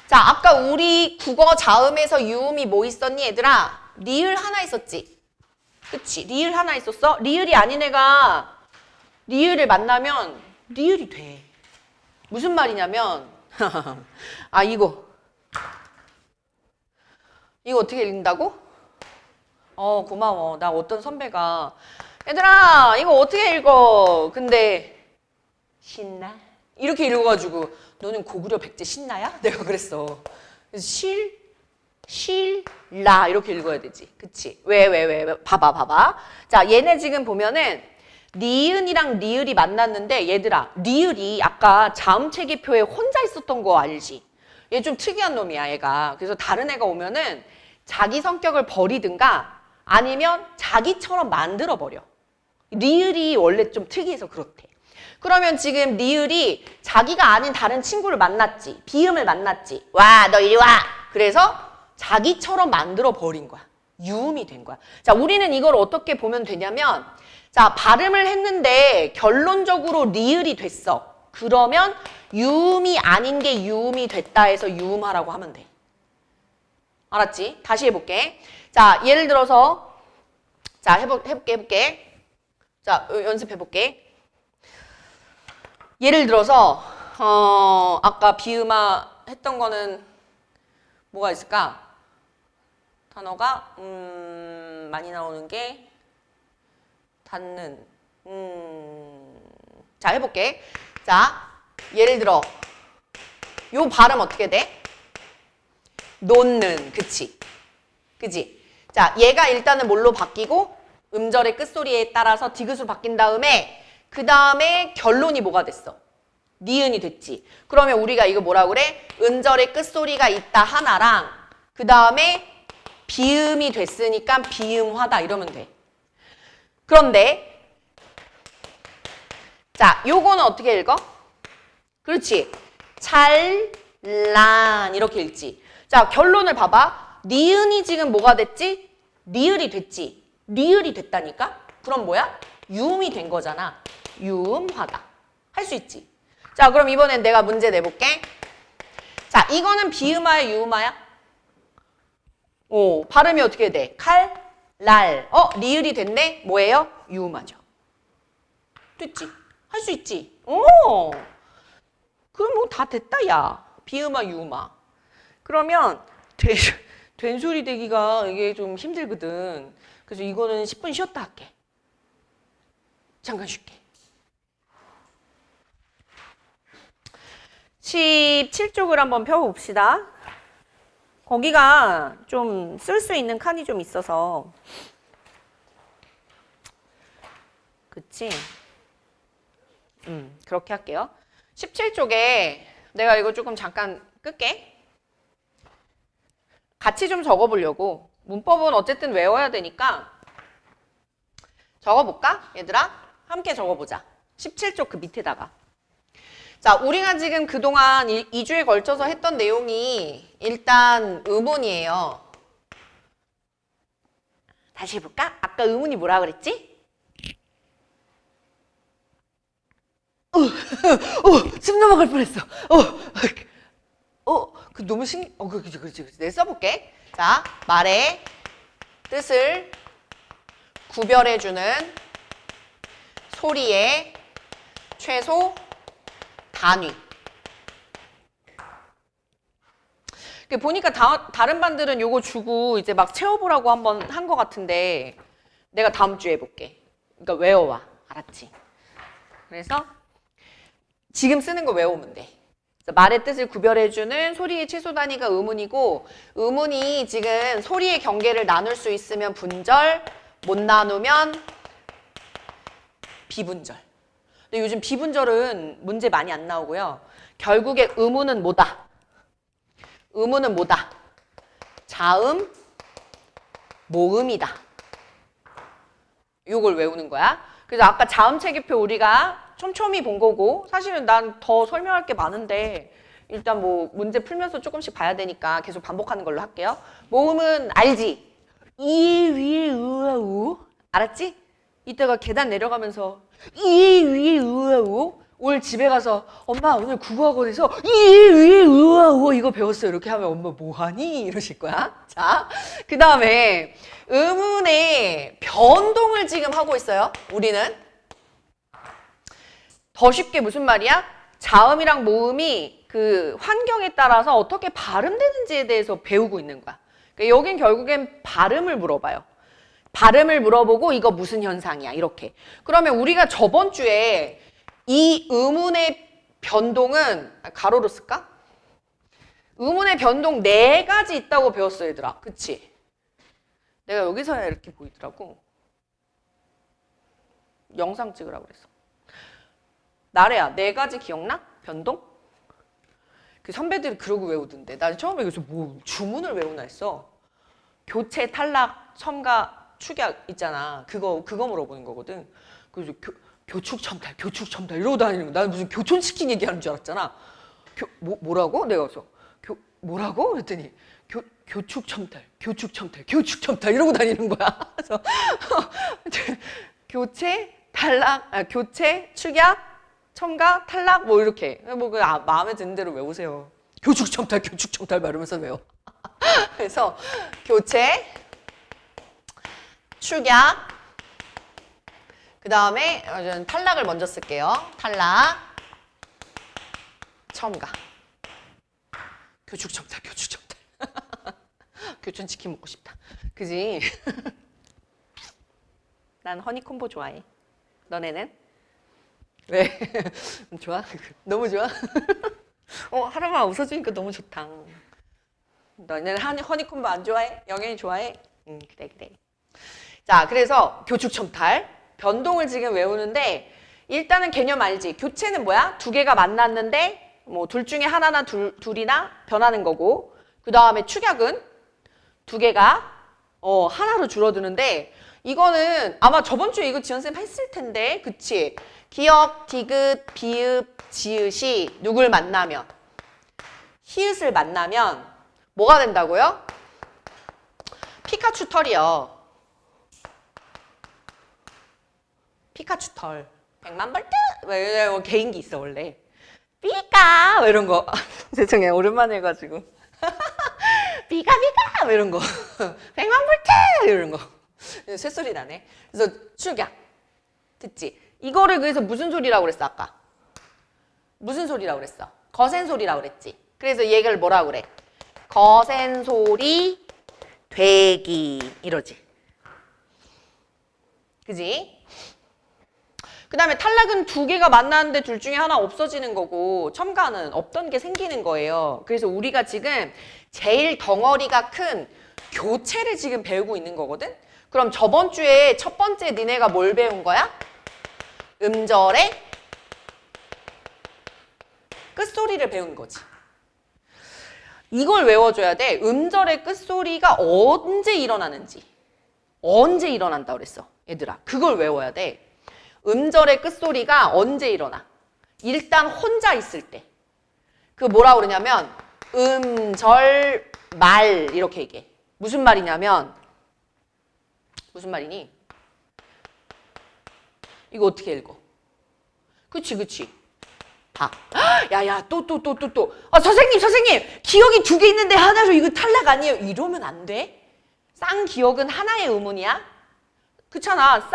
자, 아까 우리 국어 자음에서 유음이 뭐 있었니, 얘들아? 리을 하나 있었지? 그치? 리을 하나 있었어? 리을이 아닌 애가 리을을 만나면 리을이 돼. 무슨 말이냐면 아, 이거 어떻게 읽는다고? 고마워. 나 어떤 선배가 얘들아, 이거 어떻게 읽어? 근데 신나? 이렇게 읽어가지고 너는 고구려 백제 신나야? 내가 그랬어. 그래서 실라 이렇게 읽어야 되지. 그치? 왜? 봐봐. 자, 얘네 지금 보면은 니은이랑 리을이 만났는데 얘들아, 리을이 아까 자음체계표에 혼자 있었던 거 알지? 얘 좀 특이한 놈이야, 얘가. 그래서 다른 애가 오면은 자기 성격을 버리든가 아니면 자기처럼 만들어버려. 리을이 원래 좀 특이해서 그렇대. 그러면 지금 리을이 자기가 아닌 다른 친구를 만났지. 비음을 만났지. 와, 너 이리 와. 그래서 자기처럼 만들어 버린 거야. 유음이 된 거야. 자, 우리는 이걸 어떻게 보면 되냐면 자, 발음을 했는데 결론적으로 리을이 됐어. 그러면 유음이 아닌 게 유음이 됐다 해서 유음하라고 하면 돼. 알았지? 다시 해볼게. 자, 예를 들어서 자, 해볼게. 자, 연습해볼게. 예를 들어서 아까 비음화 했던 거는 뭐가 있을까? 단어가 많이 나오는 게 닿는 자, 해볼게. 자, 예를 들어 요 발음 어떻게 돼? 놓는. 그치? 자, 얘가 일단은 뭘로 바뀌고 음절의 끝소리에 따라서 디귿으로 바뀐 다음에 그 다음에 결론이 뭐가 됐어? 니은이 됐지. 그러면 우리가 이거 뭐라 그래? 음절의 끝소리가 있다 하나랑 그 다음에 비음이 됐으니까 비음화다 이러면 돼. 그런데 자, 요거는 어떻게 읽어? 그렇지. 찰란 이렇게 읽지. 자, 결론을 봐봐. 니은이 지금 뭐가 됐지? 리을이 됐지. 리을이 됐다니까? 그럼 뭐야? 유음이 된 거잖아. 유음화다. 할 수 있지. 자, 그럼 이번엔 내가 문제 내볼게. 자, 이거는 비음화야, 유음화야? 오, 발음이 어떻게 돼? 칼, 랄. 리을이 됐네? 뭐예요? 유음화죠. 됐지? 할 수 있지? 오! 그럼 뭐 다 됐다, 야. 비음화, 유음화. 그러면 된소리 되기가 이게 좀 힘들거든. 그래서 이거는 10분 쉬었다 할게. 잠깐 쉴게. 17쪽을 한번 펴봅시다. 거기가 좀 쓸 수 있는 칸이 좀 있어서. 그치? 그렇게 할게요. 17쪽에 내가 이거 조금 잠깐 끌게. 같이 좀 적어보려고. 문법은 어쨌든 외워야 되니까 적어볼까? 얘들아? 함께 적어보자. 17쪽 그 밑에다가. 자, 우리가 지금 그동안 2주에 걸쳐서 했던 내용이 일단 의문이에요. 다시 해볼까? 아까 의문이 뭐라 그랬지? 숨 넘어갈 뻔했어. 너무 그렇지. 내가 써볼게. 자, 말의 뜻을 구별해주는 소리의 최소 단위. 보니까 다른 반들은 요거 주고 이제 막 채워보라고 한번 한 것 같은데 내가 다음 주에 해볼게. 그러니까 외워와. 알았지? 그래서 지금 쓰는 거 외우면 돼. 말의 뜻을 구별해주는 소리의 최소 단위가 의문이고, 의문이 지금 소리의 경계를 나눌 수 있으면 분절, 못 나누면 비분절. 근데 요즘 비분절은 문제 많이 안 나오고요. 결국에 의문은 뭐다? 의문은 뭐다? 자음, 모음이다. 요걸 외우는 거야. 그래서 아까 자음체계표 우리가 촘촘히 본 거고, 사실은 난 더 설명할 게 많은데 일단 뭐 문제 풀면서 조금씩 봐야 되니까 계속 반복하는 걸로 할게요. 모음은 알지? 이, 위, 으, 우. 알았지? 이따가 계단 내려가면서 이, 위, 으, 우. 오늘 집에 가서 엄마 오늘 국어학원에서 이, 위, 으, 우 이거 배웠어요. 이렇게 하면 엄마 뭐하니? 이러실 거야. 자, 그 다음에 의문의 변동을 지금 하고 있어요. 우리는. 더 쉽게 무슨 말이야? 자음이랑 모음이 그 환경에 따라서 어떻게 발음되는지에 대해서 배우고 있는 거야. 그러니까 여긴 결국엔 발음을 물어봐요. 발음을 물어보고 이거 무슨 현상이야 이렇게. 그러면 우리가 저번 주에 이 의문의 변동은 가로로 쓸까? 의문의 변동 4가지 있다고 배웠어 얘들아. 그치? 내가 여기서야 이렇게 보이더라고. 영상 찍으라고 그랬어. 나래야 4가지 기억나? 변동? 그 선배들이 그러고 외우던데. 나 처음에 여기서 뭐 주문을 외우나 했어. 교체, 탈락, 첨가, 축약 있잖아. 그거 물어보는 거거든. 그래서 교축, 첨탈, 교축, 첨탈 이러고 다니는 거. 나는 무슨 교촌치킨 얘기하는 줄 알았잖아. 뭐라고? 내가 그래서 뭐라고? 그랬더니 교축, 첨탈, 교축, 첨탈, 교축, 첨탈 이러고 다니는 거야. 그래서 교체, 탈락, 교체, 축약, 첨가, 탈락 뭐 이렇게 뭐 마음에 드는 대로 외우세요. 교축, 첨탈, 교축, 첨탈 말하면서 외워. 그래서 교체, 축약, 그 다음에 탈락을 먼저 쓸게요. 탈락, 첨가, 교축, 첨탈, 교축, 첨탈. 교촌치킨 먹고 싶다. 그지? 난 허니콤보 좋아해. 너네는? 왜? 좋아? 너무 좋아? 하루만 웃어주니까 너무 좋다. 너네는 허니콤보 안 좋아해? 영현이 좋아해? 그래. 자, 그래서 교축첨탈 변동을 지금 외우는데 일단은 개념 알지? 교체는 뭐야? 2개가 만났는데 뭐 둘 중에 하나나 둘이나 변하는 거고, 그 다음에 축약은 2개가 하나로 줄어드는데 이거는 아마 저번 주에 이거 지연쌤 했을 텐데 그치? 기역, 디귿, 비읍, 지읒이 누굴 만나면 히읗을 만나면 뭐가 된다고요? 피카츄 털이요. 피카츄 털. 100만 볼트? 뭐 개인기 있어 원래. 삐까 이런 거. 죄송해요. 오랜만에 해가지고. 삐까 삐까 이런 거. 100만 볼트 이런 거. 쇳소리 나네. 그래서 축약. 듣지? 이거를 그래서 무슨 소리라고 그랬어 아까? 무슨 소리라고 그랬어? 거센 소리라고 그랬지. 그래서 얘를 뭐라고 그래? 거센 소리 되기 이러지. 그지? 그 다음에 탈락은 두 개가 만나는데 둘 중에 하나 없어지는 거고 첨가는 없던 게 생기는 거예요. 그래서 우리가 지금 제일 덩어리가 큰 교체를 지금 배우고 있는 거거든? 그럼 저번 주에 첫 번째 니네가 뭘 배운 거야? 음절의 끝소리를 배운 거지. 이걸 외워줘야 돼. 음절의 끝소리가 언제 일어나는지. 언제 일어난다 그랬어. 얘들아. 그걸 외워야 돼. 음절의 끝소리가 언제 일어나? 일단 혼자 있을 때. 그 뭐라 그러냐면 음절 말 이렇게 얘기해. 무슨 말이냐면 무슨 말이니? 이거 어떻게 읽어? 그치 그치. 봐. 야야 또. 선생님 기억이 두 개 있는데 하나로 이거 탈락 아니에요? 이러면 안 돼. 쌍기역은 하나의 의문이야. 그렇잖아.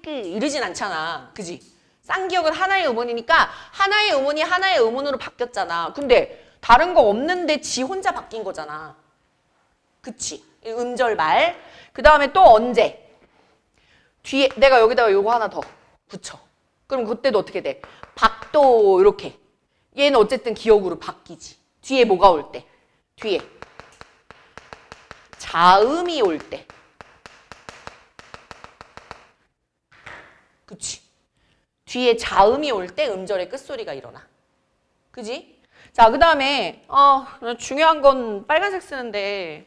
이러진 않잖아. 그지? 쌍기역은 하나의 의문이니까 하나의 의문이 하나의 의문으로 바뀌었잖아. 근데 다른 거 없는데 지 혼자 바뀐 거잖아. 그치? 음절 말. 그 다음에 또 언제? 뒤에 내가 여기다가 요거 하나 더 붙여. 그럼 그때도 어떻게 돼? 박도 이렇게. 얘는 어쨌든 기억으로 바뀌지. 뒤에 뭐가 올 때? 뒤에 자음이 올 때. 그치? 뒤에 자음이 올 때 음절의 끝소리가 일어나. 그지? 자, 그 다음에 중요한 건 빨간색 쓰는데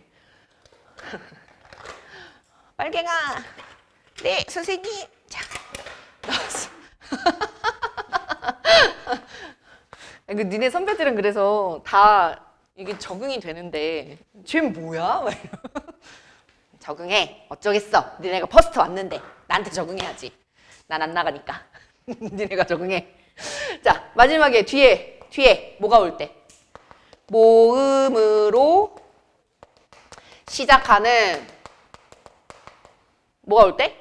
빨갱아. 네, 선생님. 자, 나왔어. 그 니네 선배들은 그래서 다 이게 적응이 되는데 쟤는 뭐야? 적응해. 어쩌겠어. 니네가 퍼스트 왔는데 나한테 적응해야지. 난 안 나가니까. 니네가 적응해. 자, 마지막에 뒤에 뭐가 올 때? 모음으로 시작하는 뭐가 올 때?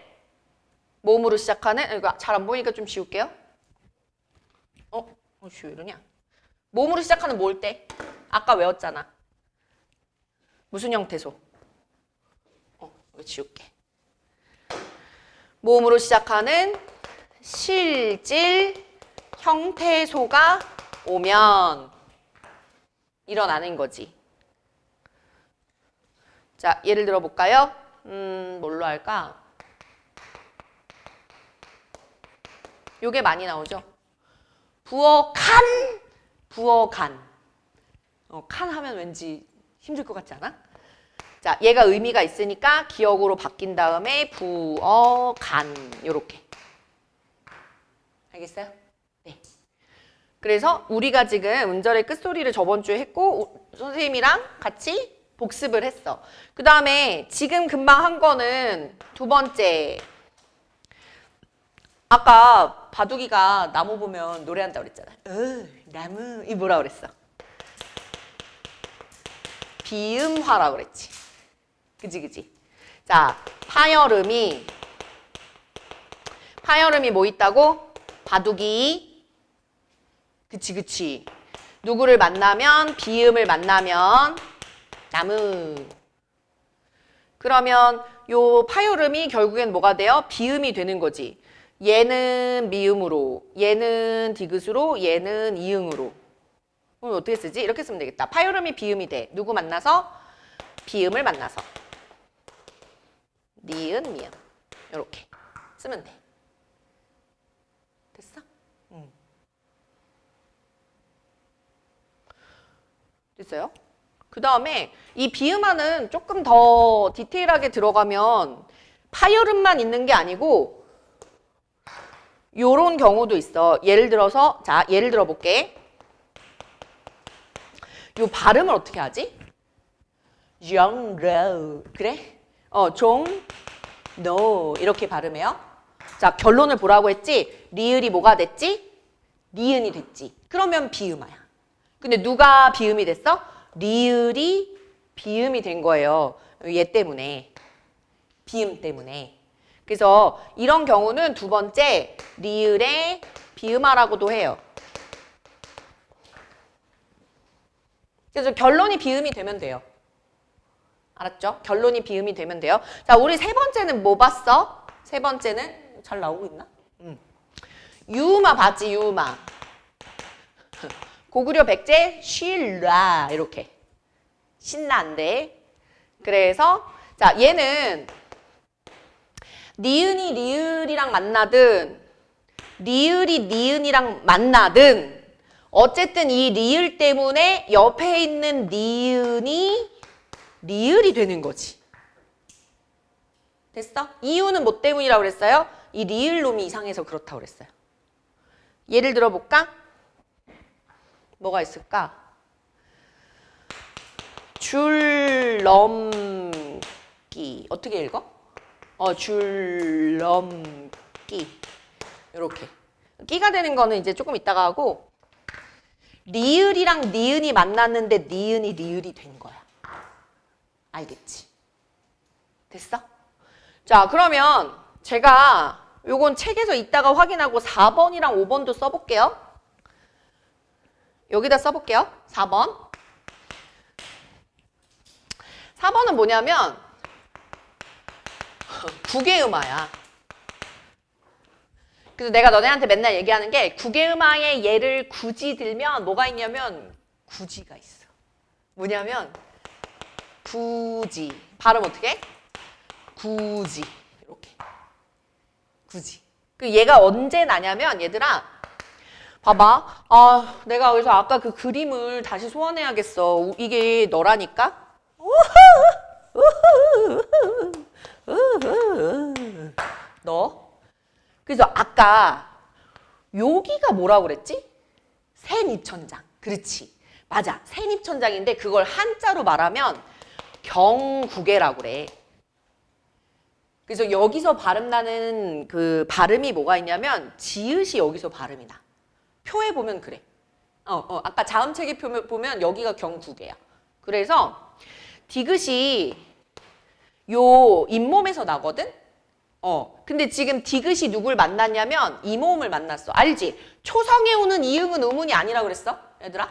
모음으로 시작하는 이거 잘 안 보이니까 좀 지울게요. 왜 이러냐? 모음으로 시작하는 뭐 올 때? 아까 외웠잖아. 무슨 형태소? 이거 지울게. 모음으로 시작하는 실질 형태소가 오면 일어나는 거지. 자, 예를 들어 볼까요? 뭘로 할까? 요게 많이 나오죠. 부어 간. 칸 하면 왠지 힘들 것 같지 않아? 자, 얘가 의미가 있으니까 기억으로 바뀐 다음에 부어 간 요렇게. 알겠어요? 네. 그래서 우리가 지금 음절의 끝소리를 저번 주에 했고 선생님이랑 같이 복습을 했어. 그 다음에 지금 금방 한 거는 두 번째. 아까 바둑이가 나무 보면 노래한다고 그랬잖아. 나무. 이 뭐라 그랬어? 비음화라고 그랬지. 그지? 자, 파열음이 뭐 있다고? 바둑이. 그치. 누구를 만나면 비음을 만나면 나무. 그러면 요 파열음이 결국엔 뭐가 돼요? 비음이 되는 거지. 얘는 미음으로, 얘는 디귿으로, 얘는 이응으로. 그럼 어떻게 쓰지? 이렇게 쓰면 되겠다. 파열음이 비음이 돼. 누구 만나서? 비음을 만나서. 니은, 미음. 이렇게 쓰면 돼. 됐어? 됐어요? 그 다음에 이 비음화는 조금 더 디테일하게 들어가면 파열음만 있는 게 아니고 요런 경우도 있어. 예를 들어서 자 예를 들어 볼게. 요 발음을 어떻게 하지? 정로 그래? 종로 이렇게 발음해요. 자 결론을 보라고 했지? 리을이 뭐가 됐지? 니은이 됐지. 그러면 비음화야. 근데 누가 비음이 됐어? 리을이 비음이 된 거예요. 얘 때문에. 비음 때문에. 그래서 이런 경우는 두 번째 리을의 비음화라고도 해요. 그래서 결론이 비음이 되면 돼요. 알았죠? 결론이 비음이 되면 돼요. 자, 우리 세 번째는 뭐 봤어? 세 번째는 잘 나오고 있나? 유음화 봤지, 유음화. 고구려 백제 쉴라 이렇게. 신난데. 그래서 자, 얘는 니은이 리을이랑 만나든 리을이 니은이랑 만나든 어쨌든 이 리을 때문에 옆에 있는 니은이 리을이 되는 거지. 됐어? 이유는 뭐 때문이라고 그랬어요? 이 리을 놈이 이상해서 그렇다고 그랬어요. 예를 들어 볼까? 뭐가 있을까? 줄넘기. 어떻게 읽어? 줄넘기. 이렇게. 끼가 되는 거는 이제 조금 이따가 하고 리을이랑 니은이 만났는데 니은이 리을이 된 거야. 알겠지? 됐어? 자, 그러면 제가 요건 책에서 이따가 확인하고 4번이랑 5번도 써볼게요. 여기다 써볼게요. 4번. 4번은 뭐냐면 국외음화야. 그래서 내가 너네한테 맨날 얘기하는 게 국외음화의 예를 굳이 들면 뭐가 있냐면 굳이가 있어. 뭐냐면 굳이. 발음 어떻게? 굳이. 이렇게. 굳이. 그 얘가 언제 나냐면 얘들아 봐봐. 아, 내가 그래서 아까 그 그림을 다시 소환해야겠어. 이게 너라니까? 너? 그래서 아까 여기가 뭐라고 그랬지? 새잎천장. 그렇지. 맞아. 새잎천장인데 그걸 한자로 말하면 경국애라고 그래. 그래서 여기서 발음 나는 그 발음이 뭐가 있냐면 지읒이 여기서 발음이 나. 표에 보면 그래. 아까 자음체계 표 보면 여기가 경국애야. 그래서 디귿이 요 잇몸에서 나거든? 근데 지금 디귿이 누굴 만났냐면 이모음을 만났어. 알지? 초성에 오는 이응은 의문이 아니라 그랬어? 얘들아?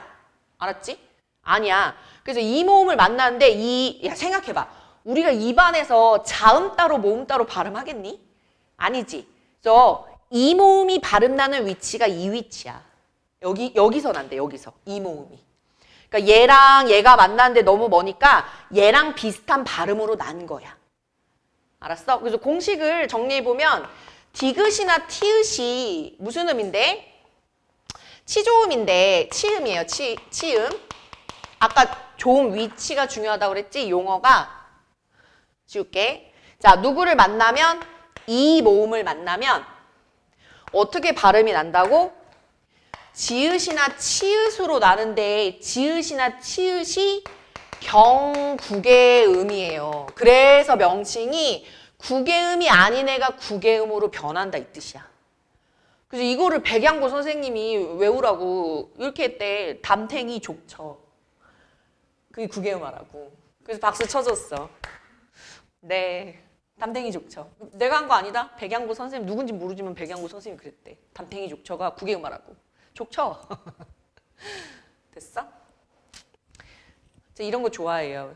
알았지? 아니야. 그래서 이모음을 만났는데 야 생각해봐. 우리가 입안에서 자음 따로 모음 따로 발음하겠니? 아니지. 그래서 이모음이 발음 나는 위치가 이 위치야. 여기서 난대, 여기서. 이모음이. 그러니까 얘랑 얘가 만났는데 너무 머니까 얘랑 비슷한 발음으로 난 거야. 알았어? 그래서 공식을 정리해보면 디귿이나 티읕이 무슨 음인데? 치조음인데 치음이에요. 치음. 아까 조음 위치가 중요하다고 그랬지? 용어가. 지울게. 자, 누구를 만나면 이 모음을 만나면 어떻게 발음이 난다고? 지읒이나 치읒으로 나는데 지읒이나 치읒이 경국외음이에요. 그래서 명칭이 국외음이 아닌 애가 국외음으로 변한다 이 뜻이야. 그래서 이거를 백양고 선생님이 외우라고 이렇게 했대. 담탱이 족쳐. 그게 국외음하라고. 그래서 박수 쳐줬어. 네. 담탱이 족쳐. 내가 한 거 아니다. 백양고 선생님 누군지 모르지만 백양고 선생님이 그랬대. 담탱이 족쳐가 국외음하라고. 족쳐. 됐어? 이런 거 좋아해요.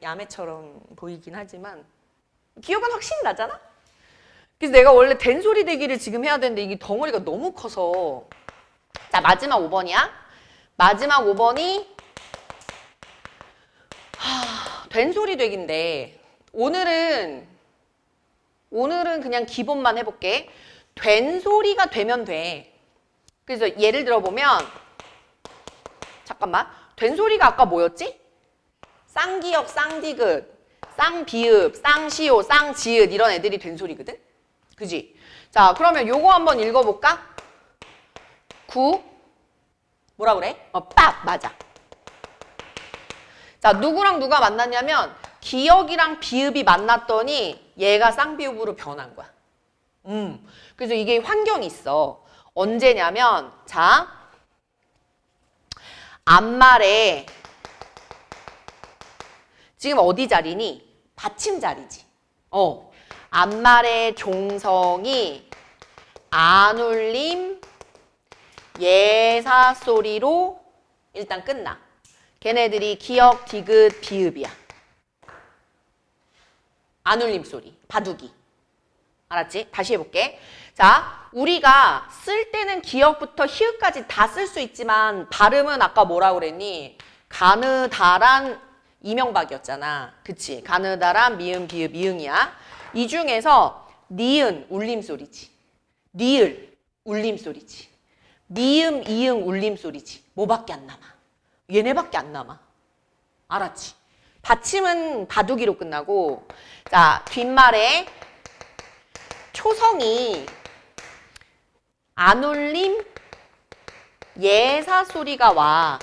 야매처럼 보이긴 하지만 기억은 확실히 나잖아? 그래서 내가 원래 된소리 대기를 지금 해야 되는데 이게 덩어리가 너무 커서 자 마지막 5번이야. 마지막 5번이 된소리 대기인데 오늘은 그냥 기본만 해볼게. 된소리가 되면 돼. 그래서 예를 들어 보면 잠깐만 된소리가 아까 뭐였지? 쌍기역, 쌍디귿, 쌍비읍, 쌍시오, 쌍지읒 이런 애들이 된소리거든? 그지? 자, 그러면 요거 한번 읽어볼까? 구 뭐라 그래? 빡! 맞아. 자, 누구랑 누가 만났냐면 기역이랑 비읍이 만났더니 얘가 쌍비읍으로 변한 거야. 그래서 이게 환경이 있어. 언제냐면 자, 앞말에 지금 어디 자리니? 받침 자리지. 앞말의 종성이 안울림 예사 소리로 일단 끝나. 걔네들이 기역, 디귿, 비읍이야. 안울림 소리, 바둑이. 알았지? 다시 해볼게. 자, 우리가 쓸 때는 기역부터 히읗까지 다 쓸 수 있지만 발음은 아까 뭐라고 그랬니? 가느다란 이명박이었잖아. 그치? 가느다란 미음, 비읍, 미응이야. 이 중에서 니은 울림소리지. 니을 울림소리지. 미음, 이응 울림소리지. 뭐밖에 안 남아? 얘네밖에 안 남아. 알았지? 받침은 바둑이로 끝나고 자, 뒷말에 초성이 안울림 예사 소리가 와.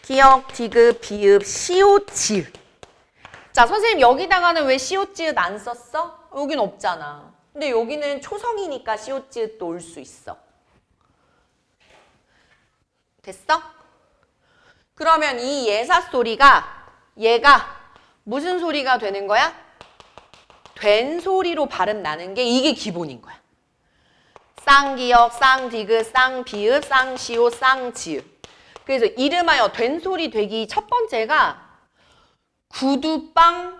기역, 디귿, 비읍, 시옷, 지읒. 자, 선생님 여기다가는 왜 시옷, 지읒 안 썼어? 여긴 없잖아. 근데 여기는 초성이니까 시옷, 지읒도 올 수 있어. 됐어? 그러면 이 예사 소리가 얘가 무슨 소리가 되는 거야? 된 소리로 발음 나는 게 이게 기본인 거야. 쌍기역, 쌍디귿, 쌍비읍, 쌍시옷, 쌍지읒. 그래서 이름하여 된 소리 되기 첫 번째가 구두빵의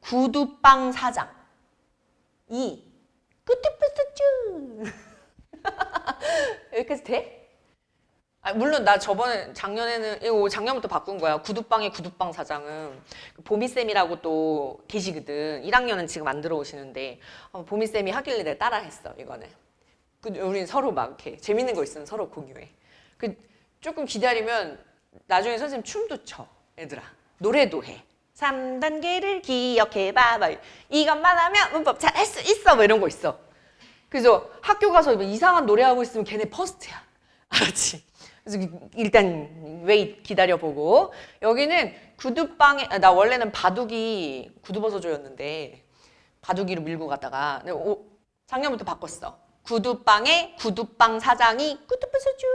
구두빵 사장. 꾸뚜뿌스쭈. 여기까지 돼? 물론 나 저번에 작년에는 이거 작년부터 바꾼 거야. 구두빵의 구두빵 사장은 보미쌤이라고 또 계시거든. 1학년은 지금 안 들어오시는데 보미쌤이 하길래 내가 따라했어. 이거는 우린 서로 막 이렇게 재밌는 거 있으면 서로 공유해. 조금 기다리면 나중에 선생님 춤도 춰. 얘들아 노래도 해. 3단계를 기억해봐. 막 이것만 하면 문법 잘할 수 있어. 뭐 이런 거 있어. 그래서 학교 가서 이상한 노래하고 있으면 걔네 퍼스트야. 알았지? 그래서 일단 웨이트 기다려보고 여기는 구두빵에 나 원래는 바둑이 구두버섯조였는데 바둑이로 밀고 갔다가 작년부터 바꿨어. 구두빵에 구두빵 사장이 꾸뚜뿌스쭈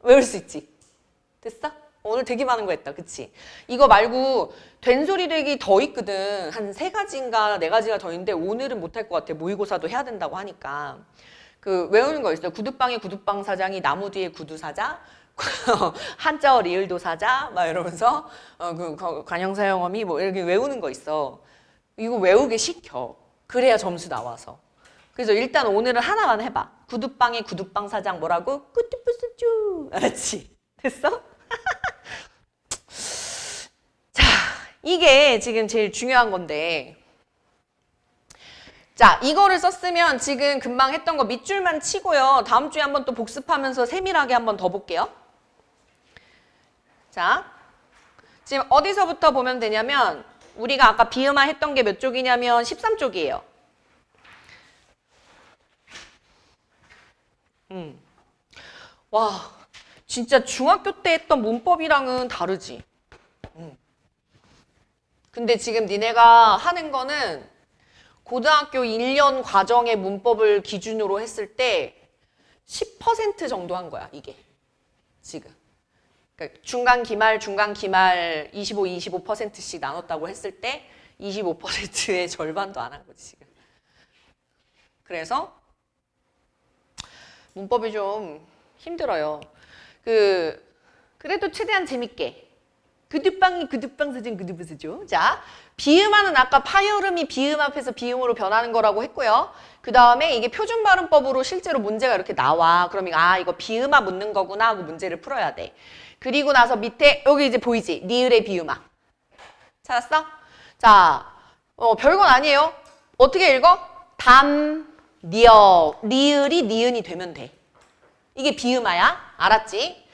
외울 수 있지? 됐어? 오늘 되게 많은 거 했다. 그치? 이거 말고 된소리 되기 더 있거든. 한 3가지인가 4가지가 더 있는데 오늘은 못할 것 같아. 모의고사도 해야 된다고 하니까. 외우는 거 있어요. 구두빵에 구두빵 사장이 나무 뒤에 구두 사자, 한자어 리을도 사자, 막 이러면서 관형사 영어미 뭐 이렇게 외우는 거 있어. 이거 외우게 시켜. 그래야 점수 나와서. 그래서 일단 오늘은 하나만 해봐. 구두빵에 구두빵 사장 뭐라고? 꾸뚜뿌스쭈. 알았지? 됐어? 자, 이게 지금 제일 중요한 건데. 자, 이거를 썼으면 지금 금방 했던 거 밑줄만 치고요. 다음 주에 한번 또 복습하면서 세밀하게 한번 더 볼게요. 자, 지금 어디서부터 보면 되냐면 우리가 아까 비음화 했던 게 몇 쪽이냐면 13쪽이에요. 와, 진짜 중학교 때 했던 문법이랑은 다르지. 근데 지금 니네가 하는 거는 고등학교 1년 과정의 문법을 기준으로 했을 때 10% 정도 한 거야, 이게. 지금. 그러니까 중간, 기말 25, 25%씩 나눴다고 했을 때 25%의 절반도 안 한 거지, 지금. 그래서 문법이 좀 힘들어요. 그래도 최대한 재밌게. 구두빵이 구두빵 사진 구두부스죠. 자, 비음화는 아까 파열음이 비음 앞에서 비음으로 변하는 거라고 했고요. 그 다음에 이게 표준 발음법으로 실제로 문제가 이렇게 나와. 그럼 이거 비음화 묻는 거구나 하고 문제를 풀어야 돼. 그리고 나서 밑에 여기 이제 보이지? 리을의 비음화. 찾았어? 자, 별건 아니에요. 어떻게 읽어? 담, 리을, 리을이 니은이 되면 돼. 이게 비음화야. 알았지?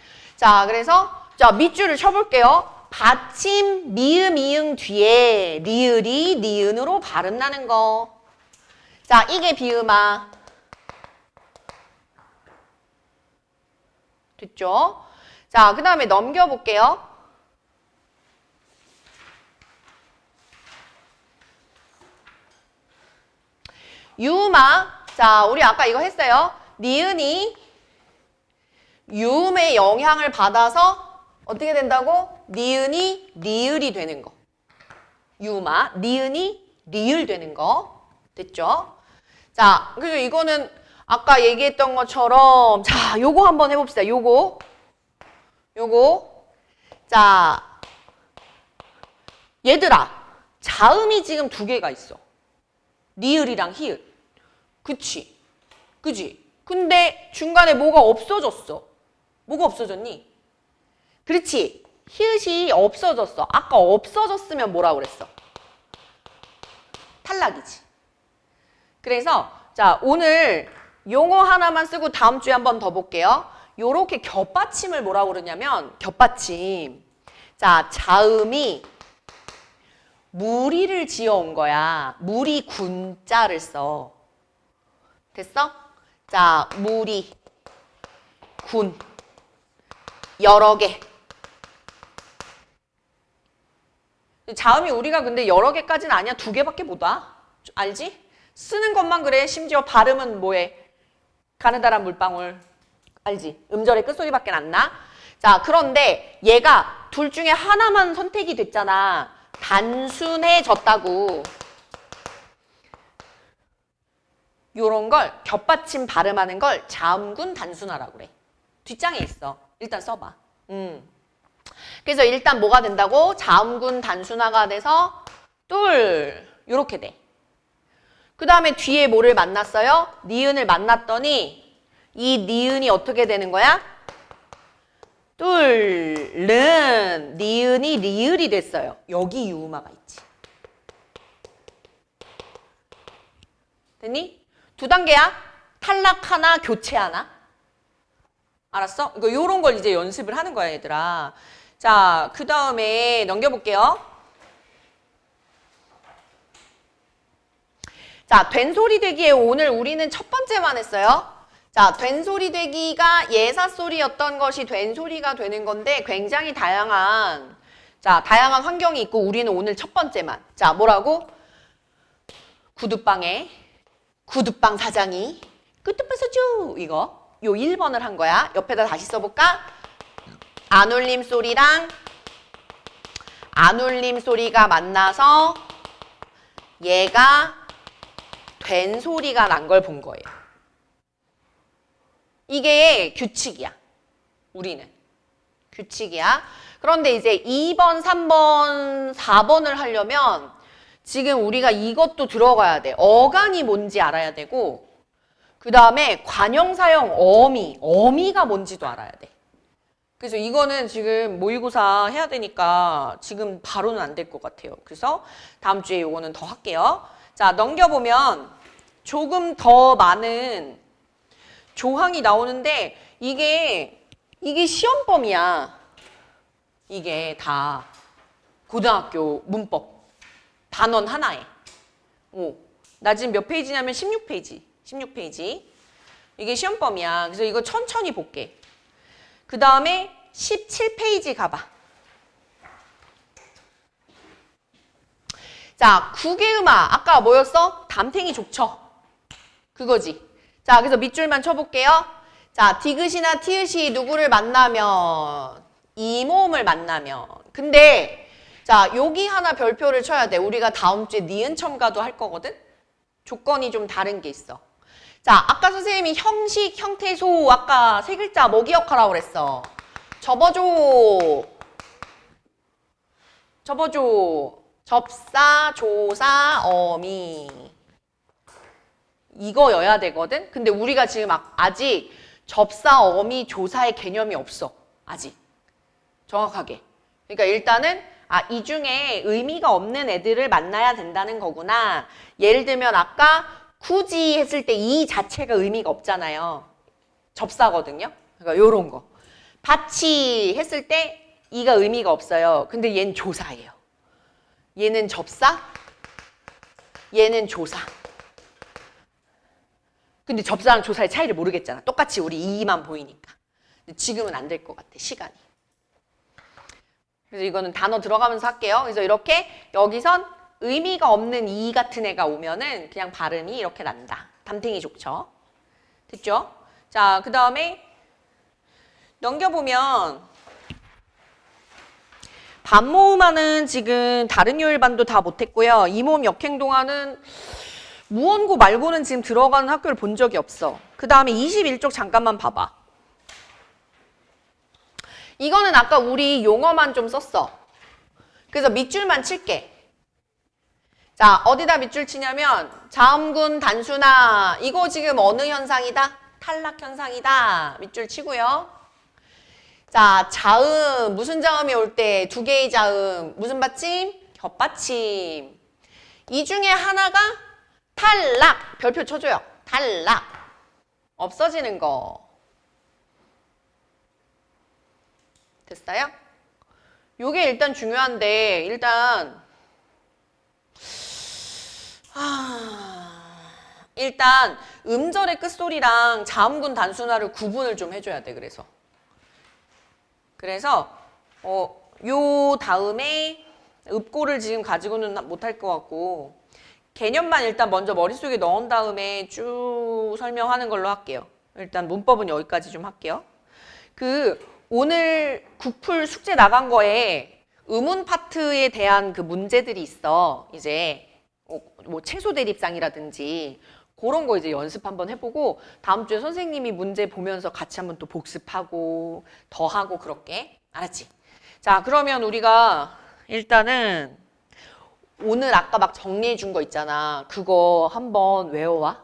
자, 그래서 자, 밑줄을 쳐볼게요. 받침 미음, 이응 뒤에 리을이 니은으로 발음 나는 거. 자, 이게 비음아. 됐죠? 자, 그 다음에 넘겨볼게요. 유음아. 자, 우리 아까 이거 했어요. 니은이 유음의 영향을 받아서 어떻게 된다고? 니은이 리을이 되는 거. 유음아. 니은이 리을 되는 거. 됐죠? 자, 그래서 이거는 아까 얘기했던 것처럼 자, 요거 한번 해봅시다. 요거. 자, 얘들아. 자음이 지금 두 개가 있어. 리을이랑 히읗. 그치? 그지? 근데 중간에 뭐가 없어졌어. 뭐가 없어졌니? 그렇지? 히읗이 없어졌어. 아까 없어졌으면 뭐라 그랬어? 탈락이지. 그래서 자, 오늘 용어 하나만 쓰고 다음 주에 한 번 더 볼게요. 요렇게 겹받침을 뭐라고 그러냐면 겹받침. 자, 자음이 무리를 지어온 거야. 무리 군자를 써. 됐어? 자, 무리, 군, 여러 개. 자음이 우리가 근데 여러 개까지는 아니야. 두 개밖에 못 와. 알지? 쓰는 것만 그래. 심지어 발음은 뭐해? 가느다란 물방울. 알지? 음절의 끝소리밖에 안 나. 자, 그런데 얘가 둘 중에 하나만 선택이 됐잖아. 단순해졌다고. 요런 걸 겹받침 발음하는 걸 자음군 단순화라고 그래. 뒷장에 있어. 일단 써봐. 그래서 일단 뭐가 된다고? 자음군 단순화가 돼서 뚫 요렇게 돼. 그 다음에 뒤에 뭐를 만났어요? 니은을 만났더니 이 니은이 어떻게 되는 거야? 뚫른 니은이 리을이 됐어요. 여기 유음화가 있지. 됐니? 두 단계야. 탈락하나 교체하나. 알았어? 이거 요런 걸 이제 연습을 하는 거야, 얘들아. 자, 그 다음에 넘겨볼게요. 자, 된소리 되기에 오늘 우리는 첫 번째만 했어요. 자, 된소리 되기가 예사소리였던 것이 된소리가 되는 건데 굉장히 다양한 환경이 있고 우리는 오늘 첫 번째만. 자, 뭐라고? 구두방에 구두방 사장이 구두방 소주 이거. 요 1번을 한 거야. 옆에다 다시 써볼까? 안울림 소리랑 안울림 소리가 만나서 얘가 된 소리가 난 걸 본 거예요. 이게 규칙이야. 우리는. 규칙이야. 그런데 이제 2번, 3번, 4번을 하려면 지금 우리가 이것도 들어가야 돼. 어간이 뭔지 알아야 되고 그 다음에 관형사형 어미가 뭔지도 알아야 돼. 그래서 이거는 지금 모의고사 해야 되니까 지금 바로는 안 될 것 같아요. 그래서 다음 주에 이거는 더 할게요. 자, 넘겨보면 조금 더 많은 조항이 나오는데 이게 시험범위야. 이게 다 고등학교 문법 단원 하나에. 나 지금 몇 페이지냐면 16페이지. 이게 시험범위야. 그래서 이거 천천히 볼게. 그 다음에 17페이지 가봐. 자, 구개음아. 아까 뭐였어? 담탱이 족쳐. 그거지. 자, 그래서 밑줄만 쳐볼게요. 자, 디귿이나 티읕이 누구를 만나면 이모음을 만나면. 근데 자, 여기 하나 별표를 쳐야 돼. 우리가 다음 주에 니은 첨가도 할 거거든. 조건이 좀 다른 게 있어. 자, 아까 선생님이 형식, 형태소 아까 세 글자 뭐 기억하라고 그랬어? 접어줘. 접사, 조사, 어미. 이거여야 되거든? 근데 우리가 지금 아직 접사, 어미, 조사의 개념이 없어. 아직. 정확하게. 그러니까 일단은 이 중에 의미가 없는 애들을 만나야 된다는 거구나. 예를 들면 아까 굳이 했을 때 이 자체가 의미가 없잖아요. 접사거든요. 그러니까 요런 거. 받치 했을 때 이가 의미가 없어요. 근데 얘는 조사예요. 얘는 접사, 얘는 조사. 근데 접사랑 조사의 차이를 모르겠잖아. 똑같이 우리 이만 보이니까. 근데 지금은 안 될 것 같아, 시간이. 그래서 이거는 단어 들어가면서 할게요. 그래서 이렇게 여기선 의미가 없는 이 같은 애가 오면은 그냥 발음이 이렇게 난다. 담탱이 족쳐. 됐죠? 자, 그 다음에 넘겨보면 반모음하는 지금 다른 요일반도 다 못했고요. 이모음 역행동화는 무언고 말고는 지금 들어가는 학교를 본 적이 없어. 그 다음에 21쪽 잠깐만 봐봐. 이거는 아까 우리 용어만 좀 썼어. 그래서 밑줄만 칠게. 자, 어디다 밑줄 치냐면 자음군 단수나 이거 지금 어느 현상이다? 탈락 현상이다. 밑줄 치고요. 자, 자음, 무슨 자음이 올 때 두 개의 자음, 무슨 받침? 겹받침. 이 중에 하나가 탈락. 별표 쳐줘요. 탈락. 없어지는 거. 됐어요? 요게 일단 중요한데, 일단 음절의 끝소리랑 자음군 단순화를 구분을 좀 해줘야 돼. 그래서 요 다음에 읍고를 지금 가지고는 못할 것 같고 개념만 일단 먼저 머릿속에 넣은 다음에 쭉 설명하는 걸로 할게요. 일단 문법은 여기까지 좀 할게요. 오늘 국풀 숙제 나간 거에 음운 파트에 대한 그 문제들이 있어. 이제 뭐 채소 대립상이라든지 그런 거 이제 연습 한번 해보고 다음 주에 선생님이 문제 보면서 같이 한번 또 복습하고 더 하고 그렇게. 알았지? 자, 그러면 우리가 일단은 오늘 아까 막 정리해 준 거 있잖아. 그거 한번 외워와.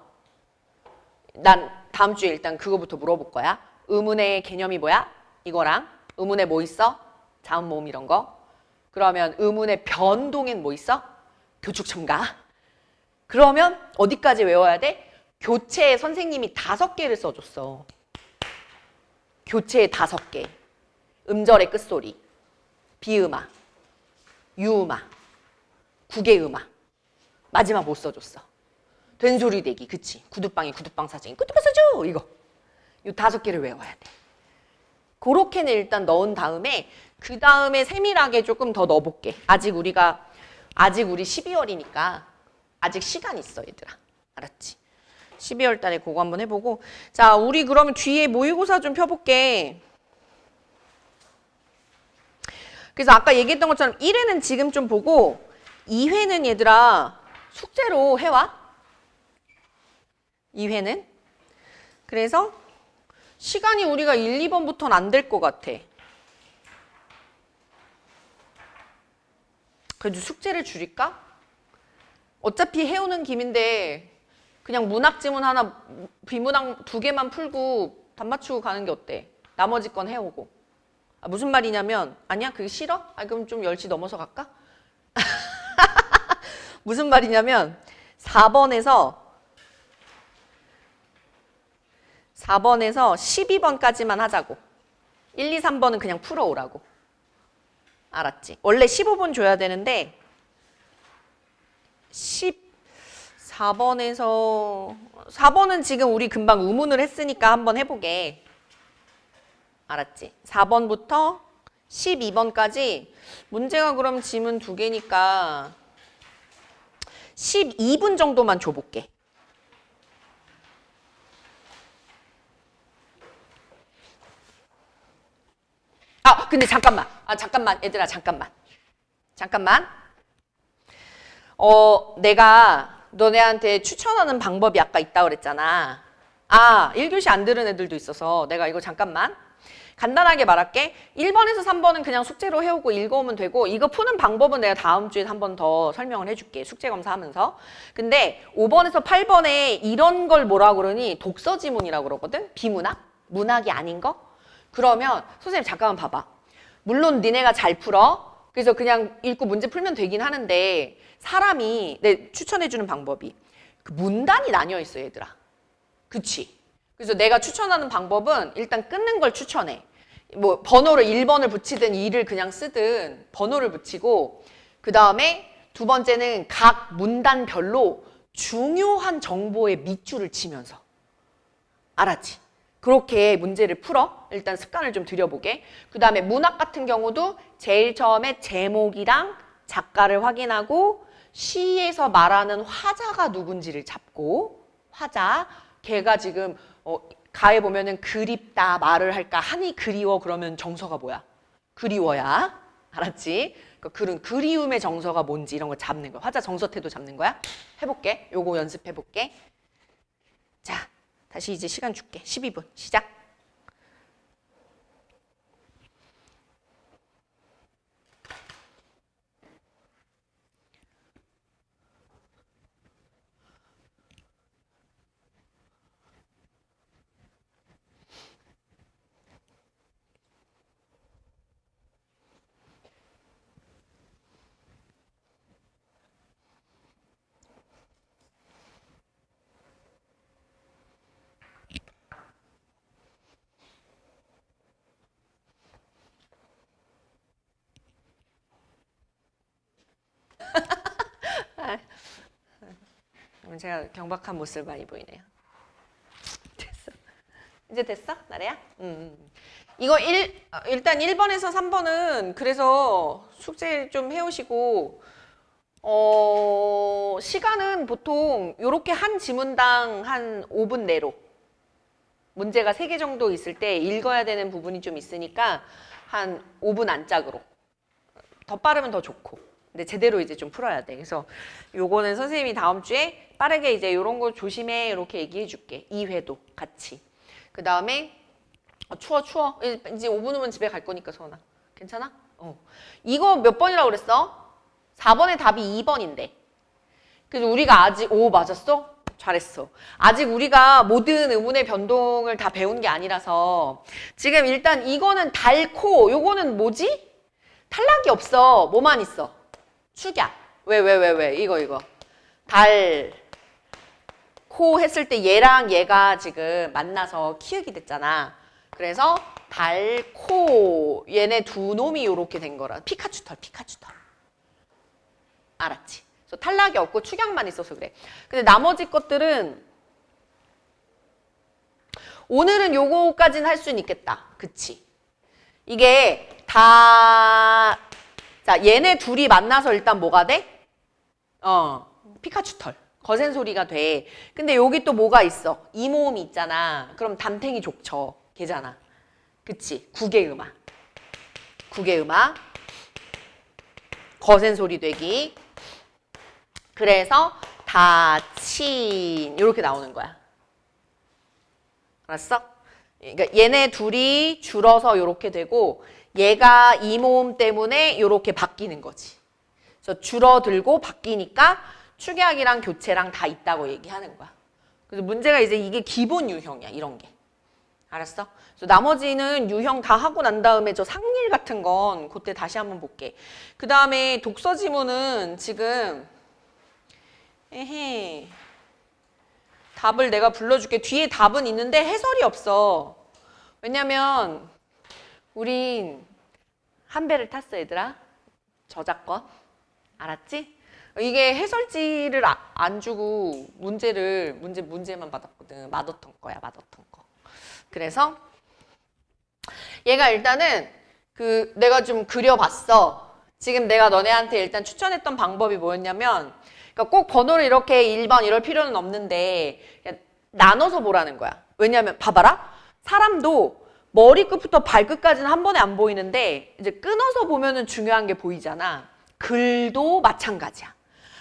난 다음 주에 일단 그거부터 물어볼 거야. 의문의 개념이 뭐야? 이거랑 의문에 뭐 있어? 자음 모음 이런 거. 그러면 의문의 변동엔 뭐 있어? 교축 첨가. 그러면 어디까지 외워야 돼? 교체에 선생님이 5개를 써줬어. 교체에 5개. 음절의 끝소리, 비음아, 유음아, 구개음아. 마지막 못 써줬어. 된소리 대기, 그치? 구두방이 구두방 사쟁이 구두방 써줘! 이거. 이 5개를 외워야 돼. 그렇게는 일단 넣은 다음에 그 다음에 세밀하게 조금 더 넣어볼게. 아직 우리 12월이니까 아직 시간 있어, 얘들아. 알았지? 12월 달에 그거 한번 해보고. 자, 우리 그러면 뒤에 모의고사 좀 펴볼게. 그래서 아까 얘기했던 것처럼 1회는 지금 좀 보고 2회는 얘들아 숙제로 해와. 2회는. 그래서 시간이 우리가 1, 2번부터는 안 될 것 같아. 그래도 숙제를 줄일까? 어차피 해오는 김인데 그냥 문학 지문 하나, 비문학 2개만 풀고 답 맞추고 가는 게 어때? 나머지 건 해오고. 무슨 말이냐면 아니야? 그게 싫어? 그럼 좀 10시 넘어서 갈까? 무슨 말이냐면 4번에서 12번까지만 하자고. 1, 2, 3번은 그냥 풀어오라고. 알았지? 원래 15번 줘야 되는데 4번은 지금 우리 금방 의문을 했으니까 한번 해보게. 알았지? 4번부터 12번까지 문제가 그럼 지문 2개니까 12분 정도만 줘볼게. 근데 잠깐만. 얘들아, 잠깐만. 내가 너네한테 추천하는 방법이 아까 있다고 그랬잖아. 1교시 안 들은 애들도 있어서 내가 이거 잠깐만. 간단하게 말할게. 1번에서 3번은 그냥 숙제로 해오고 읽어오면 되고 이거 푸는 방법은 내가 다음 주에 한 번 더 설명을 해줄게. 숙제 검사하면서. 근데 5번에서 8번에 이런 걸 뭐라 그러니? 독서 지문이라고 그러거든? 비문학? 문학이 아닌 거? 그러면 선생님 잠깐만 봐봐. 물론 니네가 잘 풀어. 그래서 그냥 읽고 문제 풀면 되긴 하는데 사람이 내 추천해주는 방법이 그 문단이 나뉘어 있어, 얘들아. 그치? 그래서 내가 추천하는 방법은 일단 끊는 걸 추천해. 뭐 번호를 1번을 붙이든 2를 그냥 쓰든 번호를 붙이고 그 다음에 두 번째는 각 문단별로 중요한 정보의 밑줄을 치면서 알았지? 그렇게 문제를 풀어. 일단 습관을 좀 들여보게. 그 다음에 문학 같은 경우도 제일 처음에 제목이랑 작가를 확인하고 시에서 말하는 화자가 누군지를 잡고 화자, 걔가 지금 가에 보면은 그립다 말을 할까 하니 그리워 그러면 정서가 뭐야? 그리워야. 알았지? 그런 그리움의 정서가 뭔지 이런 거 잡는 거야. 화자 정서태도 잡는 거야. 해볼게. 요거 연습해볼게. 자, 다시 이제 시간 줄게. 12분 시작. 제가 경박한 모습을 많이 보이네요. 됐어. 이제 됐어? 나래야? 이거 일단 1번에서 3번은 그래서 숙제 좀 해오시고 시간은 보통 요렇게 한 지문당 한 5분 내로 문제가 3개 정도 있을 때 읽어야 되는 부분이 좀 있으니까 한 5분 안짝으로 더 빠르면 더 좋고 근데 제대로 이제 좀 풀어야 돼. 그래서 요거는 선생님이 다음 주에 빠르게 이제 요런 거 조심해 이렇게 얘기해 줄게. 2회도 같이. 그 다음에 추워. 이제 5분 후면 집에 갈 거니까 서원아. 괜찮아? 이거 몇 번이라고 그랬어? 4번의 답이 2번인데. 그래서 우리가 아직 맞았어? 잘했어. 아직 우리가 모든 의문의 변동을 다 배운 게 아니라서 지금 일단 이거는 달코 요거는 뭐지? 탈락이 없어. 뭐만 있어? 축약. 왜? 이거. 코 했을 때 얘랑 얘가 지금 만나서 키읔이 됐잖아. 그래서 달코 얘네 두 놈이 요렇게 된 거라. 피카츄 털. 알았지? 그래서 탈락이 없고 축약만 있어서 그래. 근데 나머지 것들은 오늘은 요거까지는 할 수는 있겠다. 그치? 이게 다 자, 얘네 둘이 만나서 일단 뭐가 돼? 피카츄 털. 거센 소리가 돼. 근데 여기 또 뭐가 있어? 이모음이 있잖아. 그럼 담탱이 족쳐. 걔잖아. 그치? 국의 음악. 거센 소리 되기. 그래서 다친 이렇게 나오는 거야. 알았어? 그러니까 얘네 둘이 줄어서 이렇게 되고 얘가 이모음 때문에 이렇게 바뀌는 거지. 그래서 줄어들고 바뀌니까 축약이랑 교체랑 다 있다고 얘기하는 거야. 그래서 문제가 이제 이게 기본 유형이야. 이런 게. 알았어? 그래서 나머지는 유형 다 하고 난 다음에 저 상일 같은 건 그때 다시 한번 볼게. 그 다음에 독서 지문은 지금 답을 내가 불러줄게. 뒤에 답은 있는데 해설이 없어. 왜냐면 우린 한 배를 탔어 얘들아. 저작권. 알았지? 이게 해설지를 안 주고 문제만 받았거든. 맛없던 거야. 그래서 얘가 일단은 내가 좀 그려봤어. 지금 내가 너네한테 일단 추천했던 방법이 뭐였냐면 그러니까 꼭 번호를 이렇게 1번 이럴 필요는 없는데 그냥 나눠서 보라는 거야. 왜냐면 봐봐라. 사람도 머리끝부터 발끝까지는 한 번에 안 보이는데 이제 끊어서 보면은 중요한 게 보이잖아. 글도 마찬가지야.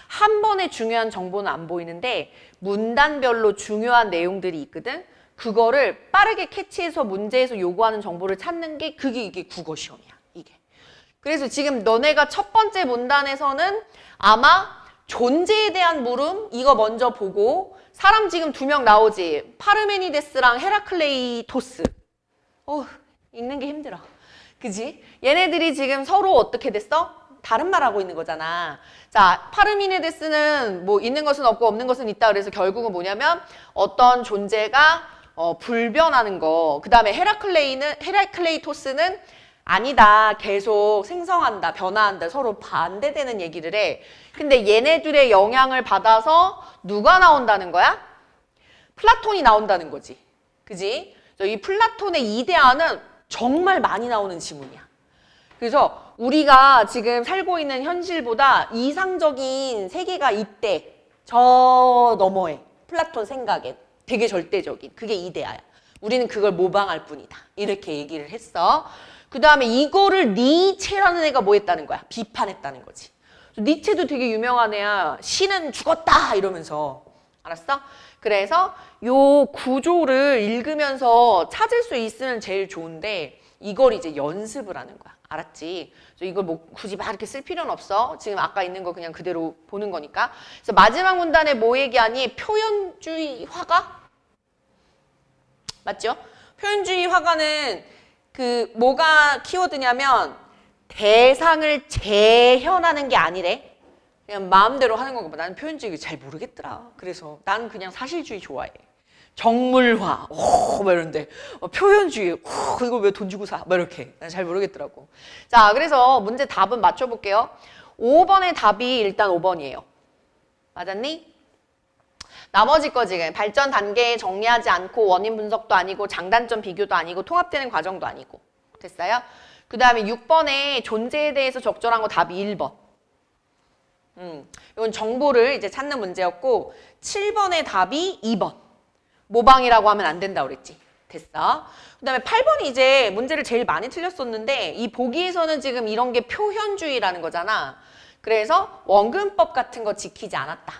한 번에 중요한 정보는 안 보이는데 문단별로 중요한 내용들이 있거든. 그거를 빠르게 캐치해서 문제에서 요구하는 정보를 찾는 게 이게 국어 시험이야. 이게. 그래서 지금 너네가 첫 번째 문단에서는 아마 존재에 대한 물음 이거 먼저 보고 사람 지금 2명 나오지. 파르메니데스랑 헤라클레이토스. 읽는 게 힘들어. 그지? 얘네들이 지금 서로 어떻게 됐어? 다른 말하고 있는 거잖아. 자, 파르메니데스는 뭐 있는 것은 없고 없는 것은 있다. 그래서 결국은 뭐냐면 어떤 존재가 불변하는 거. 그 다음에 헤라클레이토스는 아니다. 계속 생성한다. 변화한다. 서로 반대되는 얘기를 해. 근데 얘네들의 영향을 받아서 누가 나온다는 거야? 플라톤이 나온다는 거지. 그지? 이 플라톤의 이데아는 정말 많이 나오는 지문이야. 그래서 우리가 지금 살고 있는 현실보다 이상적인 세계가 이때 저 너머에 플라톤 생각엔 되게 절대적인 그게 이데아야. 우리는 그걸 모방할 뿐이다. 이렇게 얘기를 했어. 그 다음에 이거를 니체라는 애가 뭐 했다는 거야? 비판했다는 거지. 니체도 되게 유명한 애야. 신은 죽었다 이러면서. 알았어? 그래서 요 구조를 읽으면서 찾을 수 있으면 제일 좋은데 이걸 이제 연습을 하는 거야. 알았지? 이걸 뭐 굳이 막 이렇게 쓸 필요는 없어. 지금 아까 있는 거 그냥 그대로 보는 거니까. 그래서 마지막 문단에 뭐 얘기하니? 표현주의 화가? 맞죠? 표현주의 화가는 그 뭐가 키워드냐면 대상을 재현하는 게 아니래. 그냥 마음대로 하는 건가 봐. 나는 표현주의 잘 모르겠더라. 그래서 나는 그냥 사실주의 좋아해. 정물화, 막 이런데 표현주의, 이거 왜 돈 주고 사? 막 이렇게. 난 잘 모르겠더라고. 자, 그래서 문제 답은 맞춰볼게요. 5번의 답이 일단 5번이에요. 맞았니? 나머지 거 지금 발전 단계에 정리하지 않고 원인 분석도 아니고 장단점 비교도 아니고 통합되는 과정도 아니고. 됐어요? 그 다음에 6번에 존재에 대해서 적절한 거 답이 1번. 이건 정보를 이제 찾는 문제였고 7번의 답이 2번. 모방이라고 하면 안 된다고 그랬지. 됐어. 그 다음에 8번이 이제 문제를 제일 많이 틀렸었는데 이 보기에서는 지금 이런 게 표현주의라는 거잖아. 그래서 원근법 같은 거 지키지 않았다.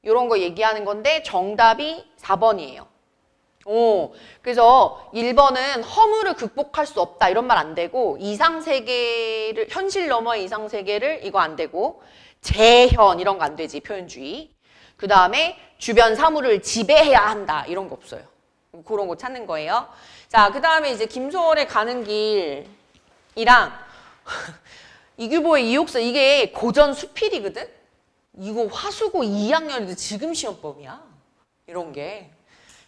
이런 거 얘기하는 건데 정답이 4번이에요. 그래서 1번은 허물을 극복할 수 없다 이런 말 안 되고 이상세계를 현실 너머의 이상세계를 이거 안 되고 재현 이런 거 안 되지 표현주의. 그 다음에 주변 사물을 지배해야 한다 이런 거 없어요. 그런 거 찾는 거예요. 자, 그 다음에 이제 김소월의 가는 길이랑 이규보의 이옥서 이게 고전 수필이거든. 이거 화수고 2학년인데 지금 시험범이야. 이런 게.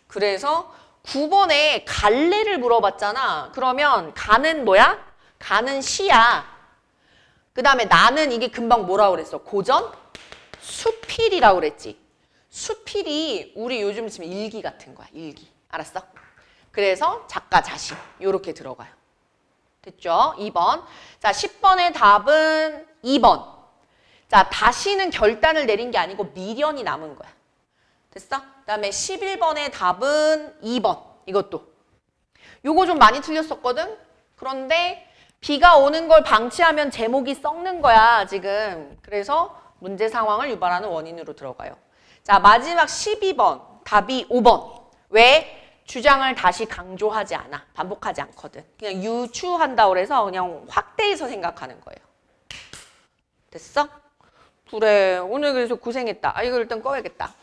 그래서 9번에 갈래를 물어봤잖아. 그러면 가는 뭐야? 가는 시야. 그 다음에 나는 이게 금방 뭐라고 그랬어? 고전? 수필이라고 그랬지. 수필이 우리 요즘 지금 일기 같은 거야. 일기. 알았어? 그래서 작가 자신. 요렇게 들어가요. 됐죠? 2번. 자, 10번의 답은 2번. 자, 다시는 결단을 내린 게 아니고 미련이 남은 거야. 됐어? 그 다음에 11번의 답은 2번. 이것도. 요거 좀 많이 틀렸었거든? 그런데 비가 오는 걸 방치하면 제목이 썩는 거야, 지금. 그래서 문제 상황을 유발하는 원인으로 들어가요. 자, 마지막 12번. 답이 5번. 왜? 주장을 다시 강조하지 않아. 반복하지 않거든. 그냥 유추한다고 그래서 그냥 확대해서 생각하는 거예요. 됐어? 그래. 오늘 그래서 고생했다. 이거 일단 꺼야겠다.